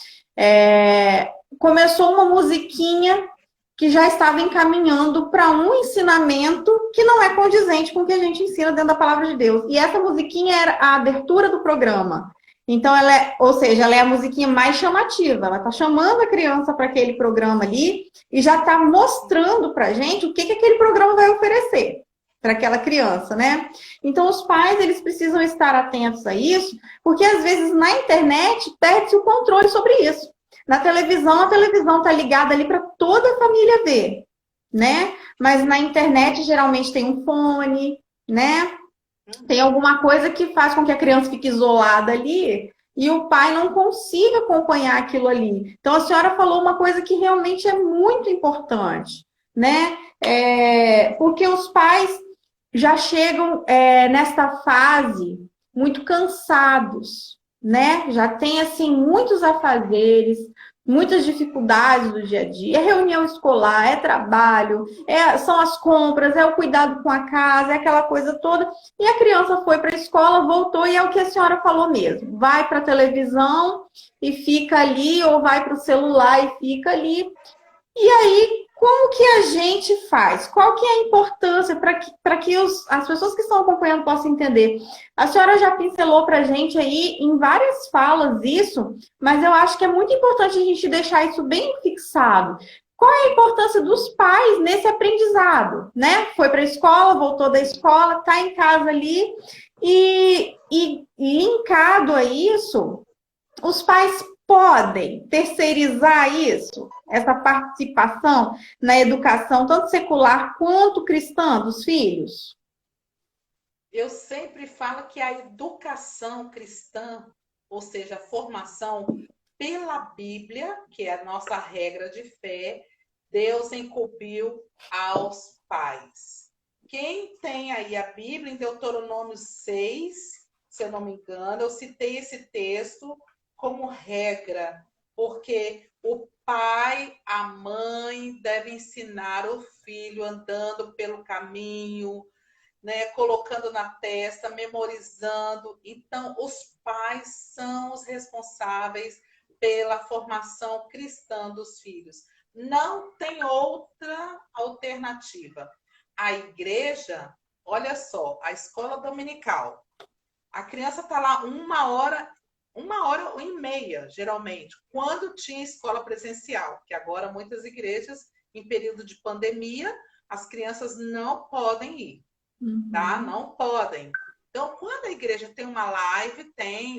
[SPEAKER 1] começou uma musiquinha que já estava encaminhando para um ensinamento que não é condizente com o que a gente ensina dentro da palavra de Deus. E essa musiquinha era a abertura do programa. Então, ou seja, ela é a musiquinha mais chamativa. Ela está chamando a criança para aquele programa ali e já está mostrando para a gente o que aquele programa vai oferecer para aquela criança, né? Então, os pais, eles precisam estar atentos a isso, porque às vezes na internet perde-se o controle sobre isso. Na televisão, a televisão está ligada ali para toda a família ver, né? Mas na internet, geralmente tem um fone, né? Tem alguma coisa que faz com que a criança fique isolada ali e o pai não consiga acompanhar aquilo ali. Então, a senhora falou uma coisa que realmente é muito importante, né? Porque os pais já chegam nesta fase muito cansados, né? Já tem, assim, muitos afazeres, muitas dificuldades do dia a dia. É reunião escolar, é trabalho, são as compras, é o cuidado com a casa, é aquela coisa toda. E a criança foi para a escola, voltou e é o que a senhora falou mesmo. Vai para a televisão e fica ali, ou vai para o celular e fica ali. E aí, como que a gente faz? Qual que é a importância para que as pessoas que estão acompanhando possam entender? A senhora já pincelou para a gente aí em várias falas isso, mas eu acho que é muito importante a gente deixar isso bem fixado. Qual é a importância dos pais nesse aprendizado, né? Foi para a escola, voltou da escola, está em casa ali e linkado a isso, os pais podem terceirizar isso, essa participação na educação, tanto secular quanto cristã dos filhos?
[SPEAKER 2] Eu sempre falo que a educação cristã, ou seja, a formação pela Bíblia, que é a nossa regra de fé, Deus incumbiu aos pais. Quem tem aí a Bíblia, em Deuteronômio 6, se eu não me engano, eu citei esse texto como regra, porque o pai, a mãe deve ensinar o filho andando pelo caminho, né, colocando na testa, memorizando. Então, os pais são os responsáveis pela formação cristã dos filhos. Não tem outra alternativa. A igreja, olha só, a escola dominical. A criança está lá uma hora e meia, geralmente, quando tinha escola presencial, que agora muitas igrejas, em período de pandemia, as crianças não podem ir, tá? Não podem. Então, quando a igreja tem uma live,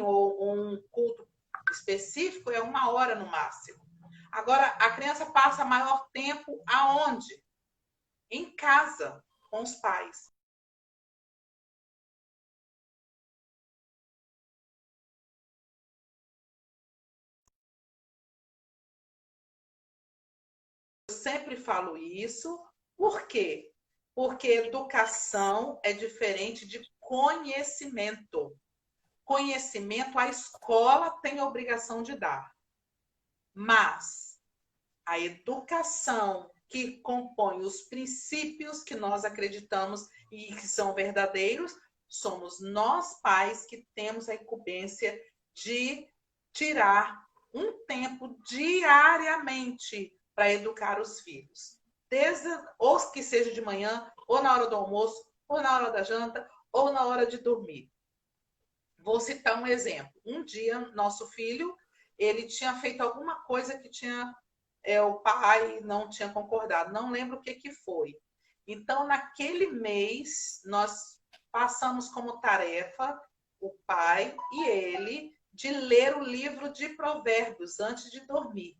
[SPEAKER 2] ou um culto específico, é uma hora no máximo. Agora, a criança passa maior tempo aonde? Em casa, com os pais. Eu sempre falo isso. Por quê? Porque educação é diferente de conhecimento. Conhecimento a escola tem a obrigação de dar. Mas a educação que compõe os princípios que nós acreditamos e que são verdadeiros, somos nós pais que temos a incumbência de tirar um tempo diariamente para educar os filhos. Ou que seja de manhã, ou na hora do almoço, ou na hora da janta, ou na hora de dormir. Vou citar um exemplo. Um dia, nosso filho, ele tinha feito alguma coisa que o pai não tinha concordado. Não lembro o que foi. Então, naquele mês, nós passamos como tarefa, o pai e ele, de ler o livro de Provérbios antes de dormir.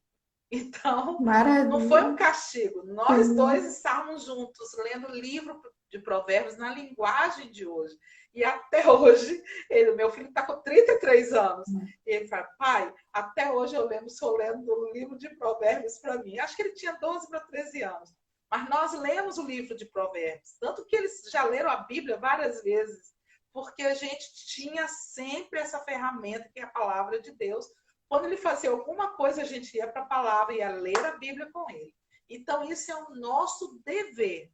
[SPEAKER 2] Então,
[SPEAKER 1] Maravilha.
[SPEAKER 2] Não foi um castigo. Nós dois estávamos juntos lendo o livro de Provérbios na linguagem de hoje. E até hoje, meu filho está com 33 anos. E ele fala, pai, até hoje eu lembro, estou lendo o livro de Provérbios para mim. Acho que ele tinha 12 para 13 anos. Mas nós lemos o livro de Provérbios. Tanto que eles já leram a Bíblia várias vezes. Porque a gente tinha sempre essa ferramenta que é a palavra de Deus. Quando ele fazia alguma coisa, a gente ia para a palavra e ia ler a Bíblia com ele. Então, isso é o nosso dever.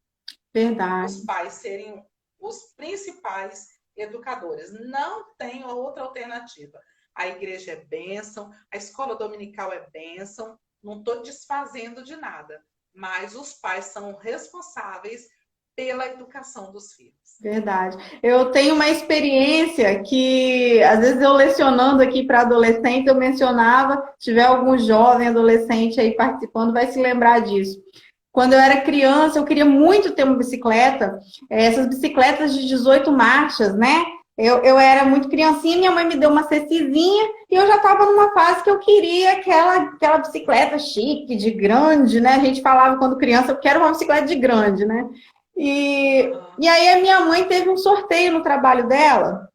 [SPEAKER 1] Verdade.
[SPEAKER 2] Os pais serem os principais educadores. Não tem outra alternativa. A igreja é bênção, a escola dominical é bênção. Não estou desfazendo de nada. Mas os pais são responsáveis pela educação dos filhos.
[SPEAKER 1] Verdade. Eu tenho uma experiência que, às vezes, eu lecionando aqui para adolescente, eu mencionava, se tiver algum jovem adolescente aí participando, vai se lembrar disso. Quando eu era criança, eu queria muito ter uma bicicleta, essas bicicletas de 18 marchas, né? Eu era muito criancinha, minha mãe me deu uma cecizinha e eu já estava numa fase que eu queria aquela bicicleta chique, de grande, né? A gente falava quando criança, eu quero uma bicicleta de grande, né? E aí a minha mãe teve um sorteio no trabalho dela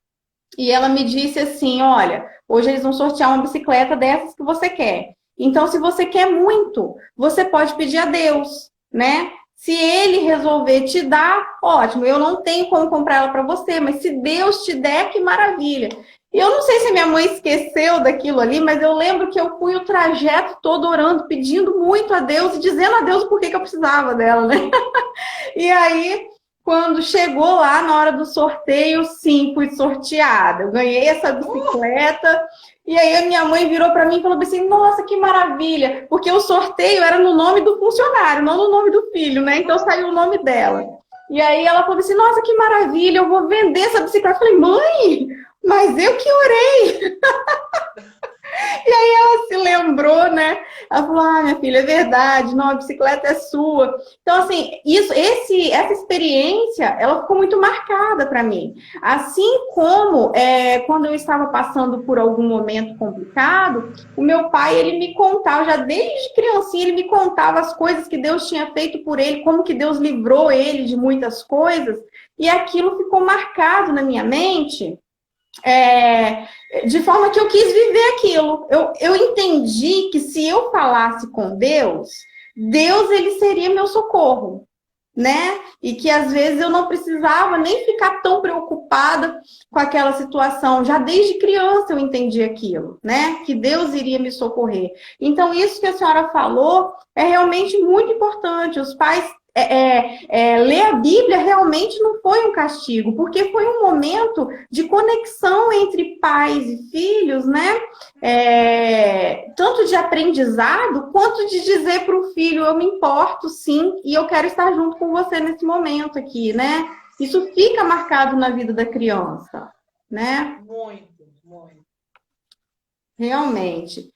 [SPEAKER 1] e ela me disse assim, olha, hoje eles vão sortear uma bicicleta dessas que você quer. Então, se você quer muito, você pode pedir a Deus, né? Se ele resolver te dar, ótimo, eu não tenho como comprar ela para você, mas se Deus te der, que maravilha. E eu não sei se a minha mãe esqueceu daquilo ali, mas eu lembro que eu fui o trajeto todo orando, pedindo muito a Deus e dizendo a Deus por que eu precisava dela, né? E aí, quando chegou lá na hora do sorteio, sim, fui sorteada. Eu ganhei essa bicicleta. E aí a minha mãe virou para mim e falou assim, nossa, que maravilha. Porque o sorteio era no nome do funcionário, não no nome do filho, né? Então saiu o nome dela. E aí ela falou assim, nossa, que maravilha, eu vou vender essa bicicleta. Eu falei, mãe, mas eu que orei. E aí ela se lembrou, né? Ela falou, ah, minha filha, é verdade, não, a bicicleta é sua. Então, assim, essa experiência, ela ficou muito marcada para mim. Assim como quando eu estava passando por algum momento complicado, o meu pai, ele me contava, já desde criancinha, ele me contava as coisas que Deus tinha feito por ele, como que Deus livrou ele de muitas coisas, e aquilo ficou marcado na minha mente. De forma que eu quis viver aquilo. Eu entendi que se eu falasse com Deus, Deus ele seria meu socorro, né? E que às vezes eu não precisava nem ficar tão preocupada com aquela situação. Já desde criança eu entendi aquilo, né? Que Deus iria me socorrer. Então isso que a senhora falou é realmente muito importante. Os pais ler a Bíblia realmente não foi um castigo, porque foi um momento de conexão entre pais e filhos, né? Tanto de aprendizado, quanto de dizer para o filho, eu me importo sim, e eu quero estar junto com você nesse momento aqui, né? Isso fica marcado na vida da criança, né?
[SPEAKER 2] Muito, muito.
[SPEAKER 1] Realmente.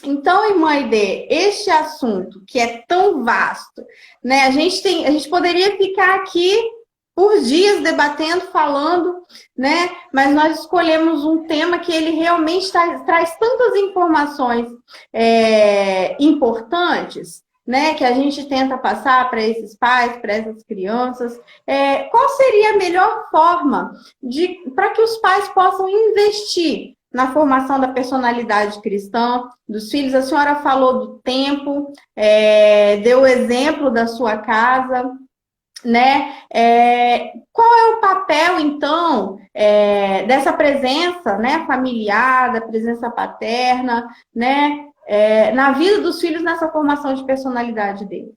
[SPEAKER 1] Então, irmã Aide, este assunto que é tão vasto, né? A gente poderia ficar aqui por dias debatendo, falando, né? Mas nós escolhemos um tema que ele realmente traz tantas informações importantes, né? Que a gente tenta passar para esses pais, para essas crianças. Qual seria a melhor forma para que os pais possam investir na formação da personalidade cristã dos filhos? A senhora falou do tempo, deu o exemplo da sua casa, né? Qual é o papel, então, dessa presença, né, familiar, da presença paterna, né, na vida dos filhos, nessa formação de personalidade deles?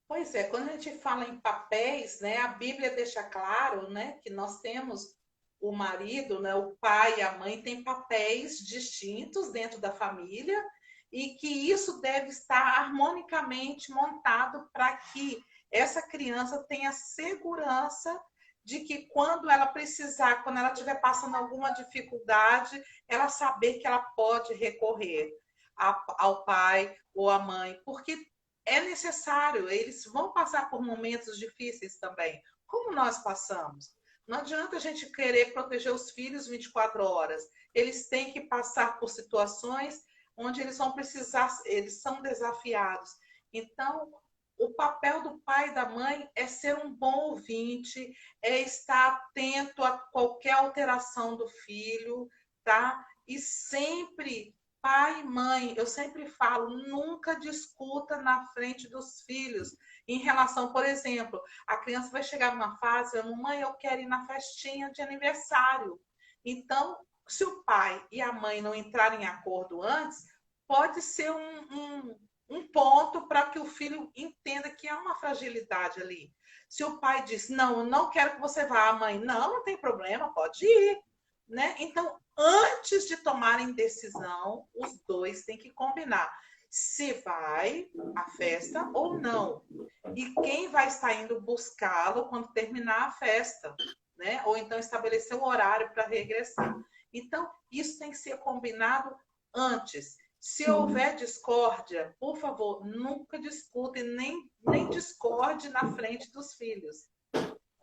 [SPEAKER 2] Pois é, quando a gente fala em papéis, né, a Bíblia deixa claro, né, que nós temos o marido, né, o pai e a mãe têm papéis distintos dentro da família e que isso deve estar harmonicamente montado para que essa criança tenha segurança de que quando ela precisar, quando ela estiver passando alguma dificuldade, ela saber que ela pode recorrer ao pai ou à mãe, porque é necessário, eles vão passar por momentos difíceis também, como nós passamos. Não adianta a gente querer proteger os filhos 24 horas. Eles têm que passar por situações onde eles vão precisar, eles são desafiados. Então, o papel do pai e da mãe é ser um bom ouvinte, é estar atento a qualquer alteração do filho, tá? E sempre, pai e mãe, eu sempre falo, nunca discuta na frente dos filhos. Em relação, por exemplo, a criança vai chegar numa fase, mamãe, eu quero ir na festinha de aniversário. Então, se o pai e a mãe não entrarem em acordo antes, pode ser um ponto para que o filho entenda que há uma fragilidade ali. Se o pai diz, não, eu não quero que você vá, a mãe, não, não tem problema, pode ir. Né? Então, antes de tomarem decisão, os dois têm que combinar se vai à festa ou não. E quem vai estar indo buscá-lo quando terminar a festa, né? Ou então estabelecer o horário para regressar. Então, isso tem que ser combinado antes. Se houver discórdia, por favor, nunca discute, nem discorde na frente dos filhos.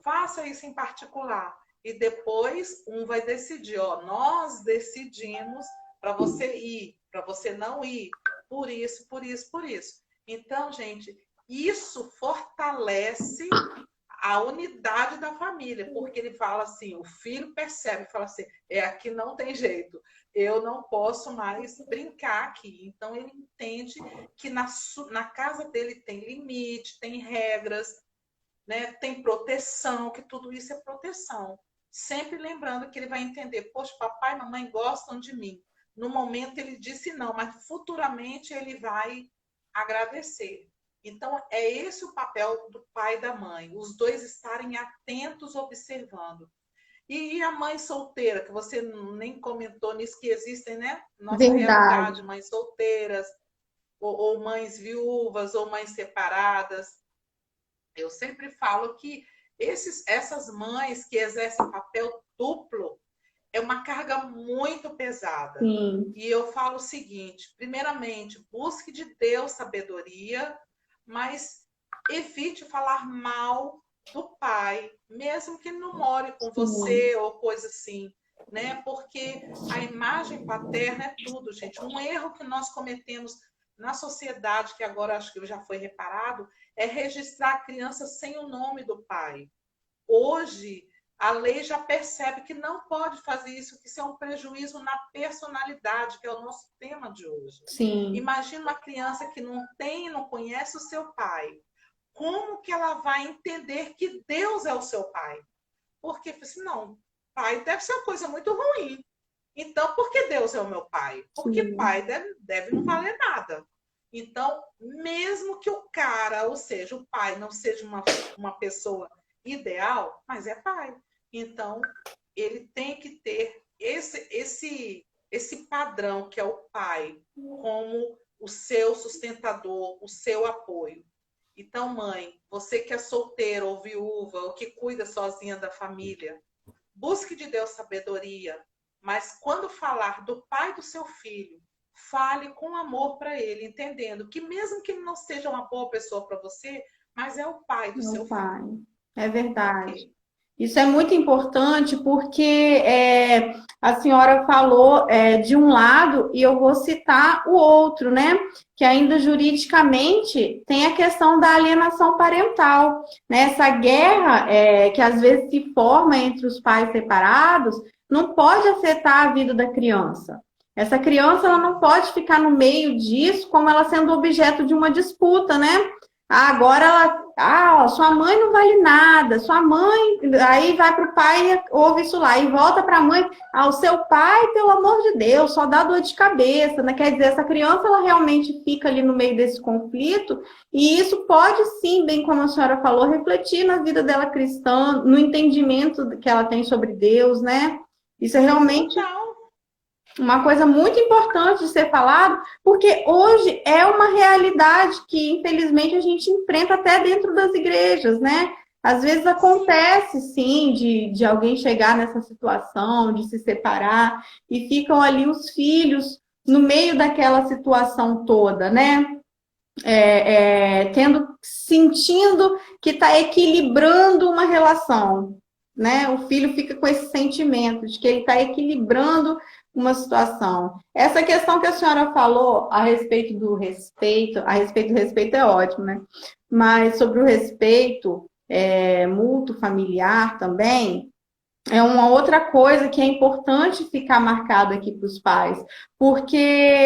[SPEAKER 2] Faça isso em particular. E depois um vai decidir, ó, nós decidimos para você ir, para você não ir, por isso, por isso, por isso. Então, gente, isso fortalece a unidade da família, porque ele fala assim, o filho percebe, fala assim, aqui não tem jeito, eu não posso mais brincar aqui. Então ele entende que na casa dele tem limite, tem regras, né? Tem proteção, que tudo isso é proteção. Sempre lembrando que ele vai entender, poxa, papai e mamãe gostam de mim. No momento ele disse não, mas futuramente ele vai agradecer. Então, é esse o papel do pai e da mãe, os dois estarem atentos, observando. E a mãe solteira, que você nem comentou nisso, que existem, né? Nossa
[SPEAKER 1] Verdade.
[SPEAKER 2] realidade, mães solteiras, ou mães viúvas, ou mães separadas. Eu sempre falo que essas mães que exercem papel duplo é uma carga muito pesada.
[SPEAKER 1] Sim.
[SPEAKER 2] E eu falo o seguinte: primeiramente, busque de Deus sabedoria, mas evite falar mal do pai, mesmo que ele não more com você ou coisa assim, né? Porque a imagem paterna é tudo, gente. Um erro que nós cometemos na sociedade, que agora acho que já foi reparado, é registrar a criança sem o nome do pai. Hoje, a lei já percebe que não pode fazer isso, que isso é um prejuízo na personalidade, que é o nosso tema de hoje.
[SPEAKER 1] Sim.
[SPEAKER 2] Imagina uma criança que não tem, não conhece o seu pai. Como que ela vai entender que Deus é o seu pai? Porque, assim, não, pai deve ser uma coisa muito ruim. Então, por que Deus é o meu pai? Porque
[SPEAKER 1] Sim.
[SPEAKER 2] pai deve não valer nada. Então, mesmo que o cara, ou seja, o pai não seja uma pessoa ideal, mas é pai. Então, ele tem que ter esse padrão que é o pai como o seu sustentador, o seu apoio. Então, mãe, você que é solteira ou viúva, ou que cuida sozinha da família, busque de Deus sabedoria, mas quando falar do pai do seu filho, fale com amor para ele, entendendo que mesmo que ele não seja uma boa pessoa para você, mas é o pai do seu
[SPEAKER 1] pai.
[SPEAKER 2] filho.
[SPEAKER 1] É verdade.
[SPEAKER 2] Okay.
[SPEAKER 1] Isso é muito importante porque a senhora falou de um lado e eu vou citar o outro, né? Que ainda juridicamente tem a questão da alienação parental, né? Essa guerra que às vezes se forma entre os pais separados não pode afetar a vida da criança. Essa criança ela não pode ficar no meio disso como ela sendo objeto de uma disputa, né? Agora Ah, ó, sua mãe não vale nada, sua mãe. Aí vai para o pai e ouve isso lá, e volta para a mãe. Ah, o seu pai, pelo amor de Deus, só dá dor de cabeça, né? Quer dizer, essa criança ela realmente fica ali no meio desse conflito, e isso pode sim, bem como a senhora falou, refletir na vida dela cristã, no entendimento que ela tem sobre Deus, né? Isso é realmente
[SPEAKER 2] Total.
[SPEAKER 1] uma coisa muito importante de ser falado, porque hoje é uma realidade que, infelizmente, a gente enfrenta até dentro das igrejas, né? Às vezes
[SPEAKER 2] Sim.
[SPEAKER 1] acontece, sim, de alguém chegar nessa situação, de se separar, e ficam ali os filhos no meio daquela situação toda, né? Sentindo que está equilibrando uma relação, né? O filho fica com esse sentimento de que ele está equilibrando uma situação. Essa questão que a senhora falou a respeito do respeito é ótimo, né? Mas sobre o respeito mútuo familiar também, é uma outra coisa que é importante ficar marcado aqui para os pais, porque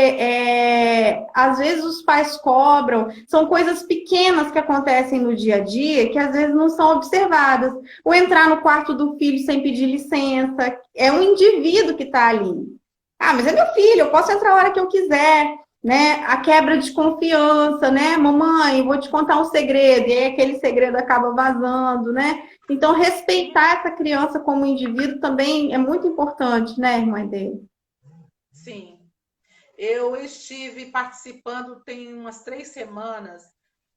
[SPEAKER 1] às vezes os pais cobram, são coisas pequenas que acontecem no dia a dia que às vezes não são observadas. O entrar no quarto do filho sem pedir licença, é um indivíduo que está ali. Ah, mas é meu filho, eu posso entrar a hora que eu quiser, né? A quebra de confiança, né? Mamãe, vou te contar um segredo, e aí aquele segredo acaba vazando, né? Então,
[SPEAKER 2] Sim.
[SPEAKER 1] respeitar essa criança como indivíduo também é muito importante, né, irmã dele?
[SPEAKER 2] Sim. Eu estive participando tem umas 3 semanas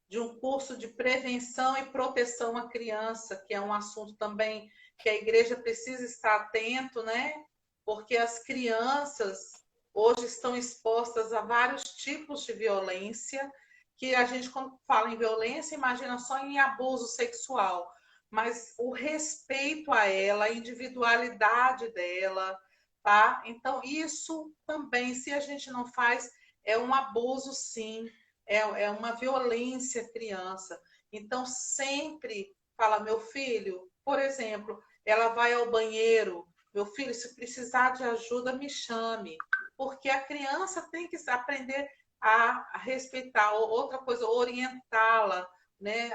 [SPEAKER 2] de um curso de prevenção e proteção à criança, que é um assunto também que a igreja precisa estar atento, né? Porque as crianças hoje estão expostas a vários tipos de violência, que a gente, quando fala em violência, imagina só em abuso sexual, mas o respeito a ela, a individualidade dela, tá? Então, isso também, se a gente não faz, é um abuso, sim, é uma violência à criança. Então, sempre fala, meu filho, por exemplo, ela vai ao banheiro, meu filho, se precisar de ajuda, me chame. Porque a criança tem que aprender a respeitar. Outra coisa, orientá-la, né?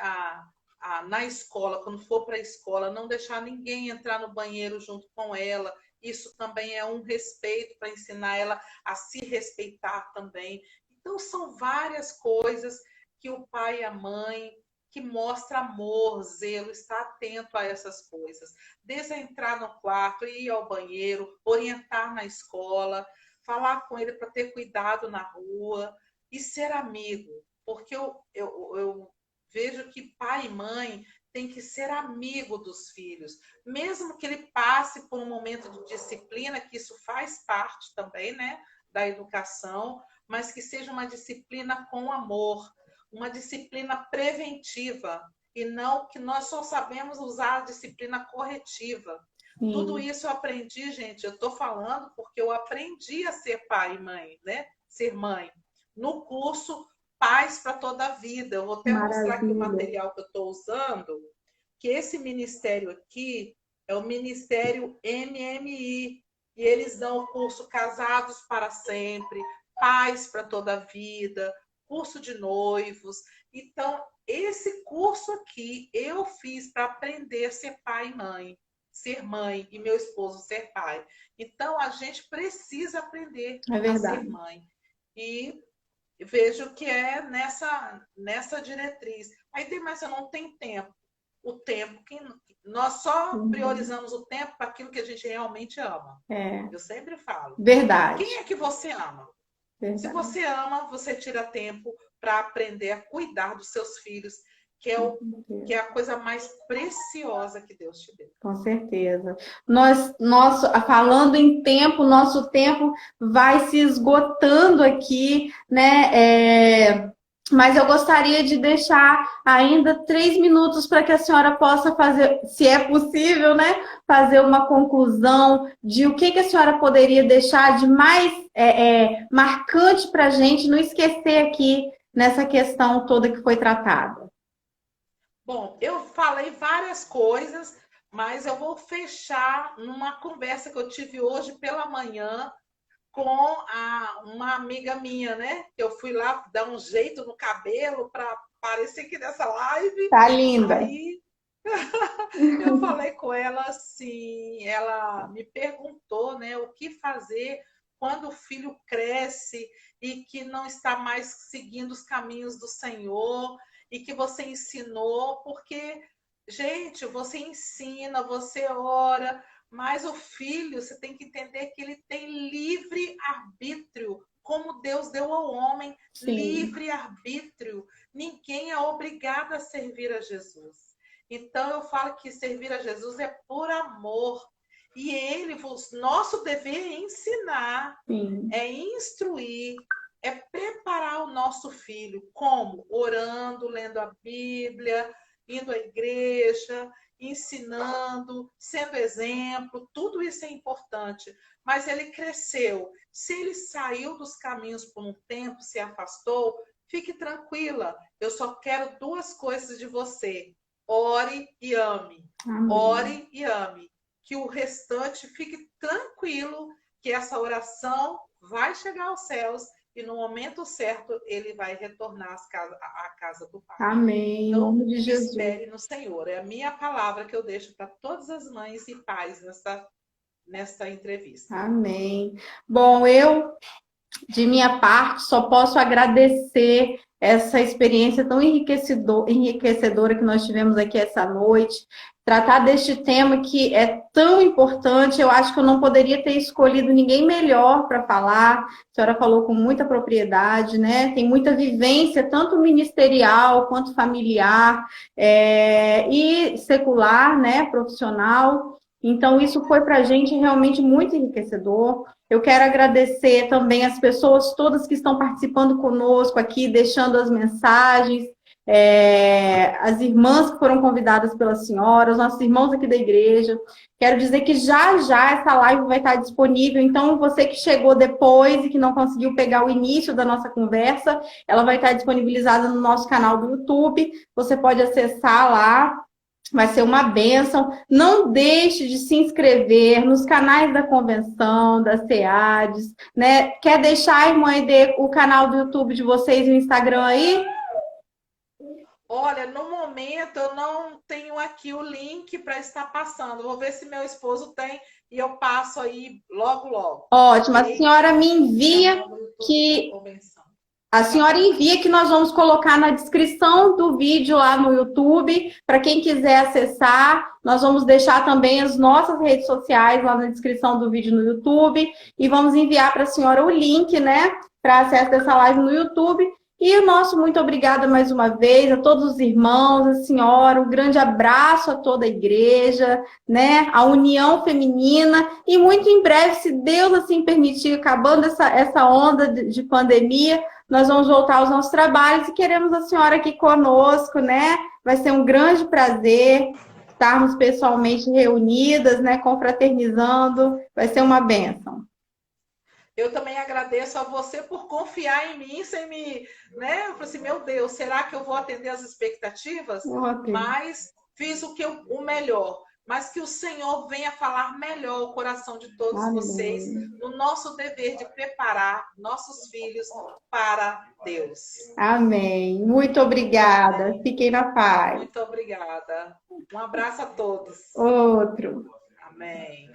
[SPEAKER 2] Na escola, quando for para a escola, não deixar ninguém entrar no banheiro junto com ela. Isso também é um respeito para ensinar ela a se respeitar também. Então, são várias coisas que o pai e a mãe que mostra amor, zelo, está atento a essas coisas. Desde entrar no quarto, ir ao banheiro, orientar na escola, falar com ele para ter cuidado na rua e ser amigo. Porque eu vejo que pai e mãe tem que ser amigo dos filhos, mesmo que ele passe por um momento de disciplina, que isso faz parte também, né, da educação, mas que seja uma disciplina com amor, uma disciplina preventiva, e não que nós só sabemos usar a disciplina corretiva. Tudo
[SPEAKER 1] Sim,
[SPEAKER 2] isso eu aprendi, gente, eu estou falando porque eu aprendi a ser pai e mãe, né? Ser mãe, no curso Pais para Toda a Vida. Eu vou até mostrar aqui o
[SPEAKER 1] maravilha.
[SPEAKER 2] material que eu estou usando, que esse ministério aqui é o Ministério MMI, e eles dão o curso Casados para Sempre, Pais para Toda a Vida, curso de noivos. Então, esse curso aqui eu fiz para aprender a ser pai e mãe, ser mãe e meu esposo ser pai. Então, a gente precisa aprender
[SPEAKER 1] É
[SPEAKER 2] a ser
[SPEAKER 1] verdade.
[SPEAKER 2] mãe. E vejo que é nessa diretriz. Aí tem, mas eu não tenho tempo. O tempo que nós só
[SPEAKER 1] Uhum.
[SPEAKER 2] priorizamos o tempo para aquilo que a gente realmente ama.
[SPEAKER 1] É
[SPEAKER 2] Eu sempre falo. Quem
[SPEAKER 1] verdade,
[SPEAKER 2] é que você ama? Se
[SPEAKER 1] verdade.
[SPEAKER 2] você ama, você tira tempo para aprender a cuidar dos seus filhos, que é a coisa mais preciosa que Deus te deu.
[SPEAKER 1] Com certeza. Falando em tempo, nosso tempo vai se esgotando aqui, né? Mas eu gostaria de deixar ainda 3 minutos para que a senhora possa fazer, se é possível, né? Fazer uma conclusão de o que a senhora poderia deixar de mais marcante para a gente não esquecer aqui nessa questão toda que foi tratada.
[SPEAKER 2] Bom, eu falei várias coisas, mas eu vou fechar numa conversa que eu tive hoje pela manhã com uma amiga minha, né? Eu fui lá dar um jeito no cabelo para aparecer aqui nessa live.
[SPEAKER 1] Tá linda.
[SPEAKER 2] Aí eu falei com ela assim, ela me perguntou, né, o que fazer quando o filho cresce e que não está mais seguindo os caminhos do Senhor e que você ensinou, porque, gente, você ensina, você ora, mas o filho, você tem que entender que ele tem livre arbítrio, como Deus deu ao homem,
[SPEAKER 1] Sim.
[SPEAKER 2] livre arbítrio. Ninguém é obrigado a servir a Jesus. Então, eu falo que servir a Jesus é por amor. E ele, nosso dever é ensinar,
[SPEAKER 1] Sim.
[SPEAKER 2] é instruir, é preparar o nosso filho. Como? Orando, lendo a Bíblia, indo à igreja, ensinando, sendo exemplo. Tudo isso é importante. Mas ele cresceu. Se ele saiu dos caminhos por um tempo, se afastou, fique tranquila. Eu só quero duas coisas de você. Ore e ame.
[SPEAKER 1] Amém.
[SPEAKER 2] Ore e ame. Que o restante fique tranquilo, que essa oração vai chegar aos céus e no momento certo ele vai retornar à casa do Pai.
[SPEAKER 1] Amém.
[SPEAKER 2] Então,
[SPEAKER 1] em nome de Jesus.
[SPEAKER 2] espere no Senhor. É a minha palavra que eu deixo para todas as mães e pais nesta entrevista.
[SPEAKER 1] Amém. Bom, eu, de minha parte, só posso agradecer essa experiência tão enriquecedora que nós tivemos aqui essa noite. Tratar deste tema que é tão importante, eu acho que eu não poderia ter escolhido ninguém melhor para falar. A senhora falou com muita propriedade, né? Tem muita vivência, tanto ministerial quanto familiar, e secular, né? Profissional. Então, isso foi para a gente realmente muito enriquecedor. Eu quero agradecer também as pessoas todas que estão participando conosco aqui, deixando as mensagens, as irmãs que foram convidadas pela senhora, os nossos irmãos aqui da igreja. Quero dizer que já essa live vai estar disponível, então você que chegou depois e que não conseguiu pegar o início da nossa conversa, ela vai estar disponibilizada no nosso canal do YouTube, você pode acessar lá. Vai ser uma bênção. Não deixe de se inscrever nos canais da convenção, da SEADES, né? Quer deixar, irmã Aide, o canal do YouTube de vocês e o Instagram aí?
[SPEAKER 2] Olha, no momento eu não tenho aqui o link para estar passando. Vou ver se meu esposo tem e eu passo aí logo, logo.
[SPEAKER 1] Ótimo. A senhora me envia que... A senhora envia que nós vamos colocar na descrição do vídeo lá no YouTube, para quem quiser acessar. Nós vamos deixar também as nossas redes sociais lá na descrição do vídeo no YouTube e vamos enviar para a senhora o link, né, para acesso dessa live no YouTube. E o nosso muito obrigada mais uma vez a todos os irmãos, a senhora, um grande abraço a toda a igreja, né, a união feminina e muito em breve, se Deus assim permitir, acabando essa onda de pandemia, nós vamos voltar aos nossos trabalhos e queremos a senhora aqui conosco, né? Vai ser um grande prazer estarmos pessoalmente reunidas, né? Confraternizando. Vai ser uma bênção.
[SPEAKER 2] Eu também agradeço a você por confiar em mim, sem me... né? Eu falei assim, meu Deus, será que eu vou atender as expectativas? Mas fiz o melhor. Mas que o Senhor venha falar melhor o coração de todos vocês, no nosso dever de preparar nossos filhos para Deus.
[SPEAKER 1] Amém. Muito obrigada. Amém. Fiquem na paz.
[SPEAKER 2] Muito obrigada. Um abraço a todos.
[SPEAKER 1] Outro.
[SPEAKER 2] Amém.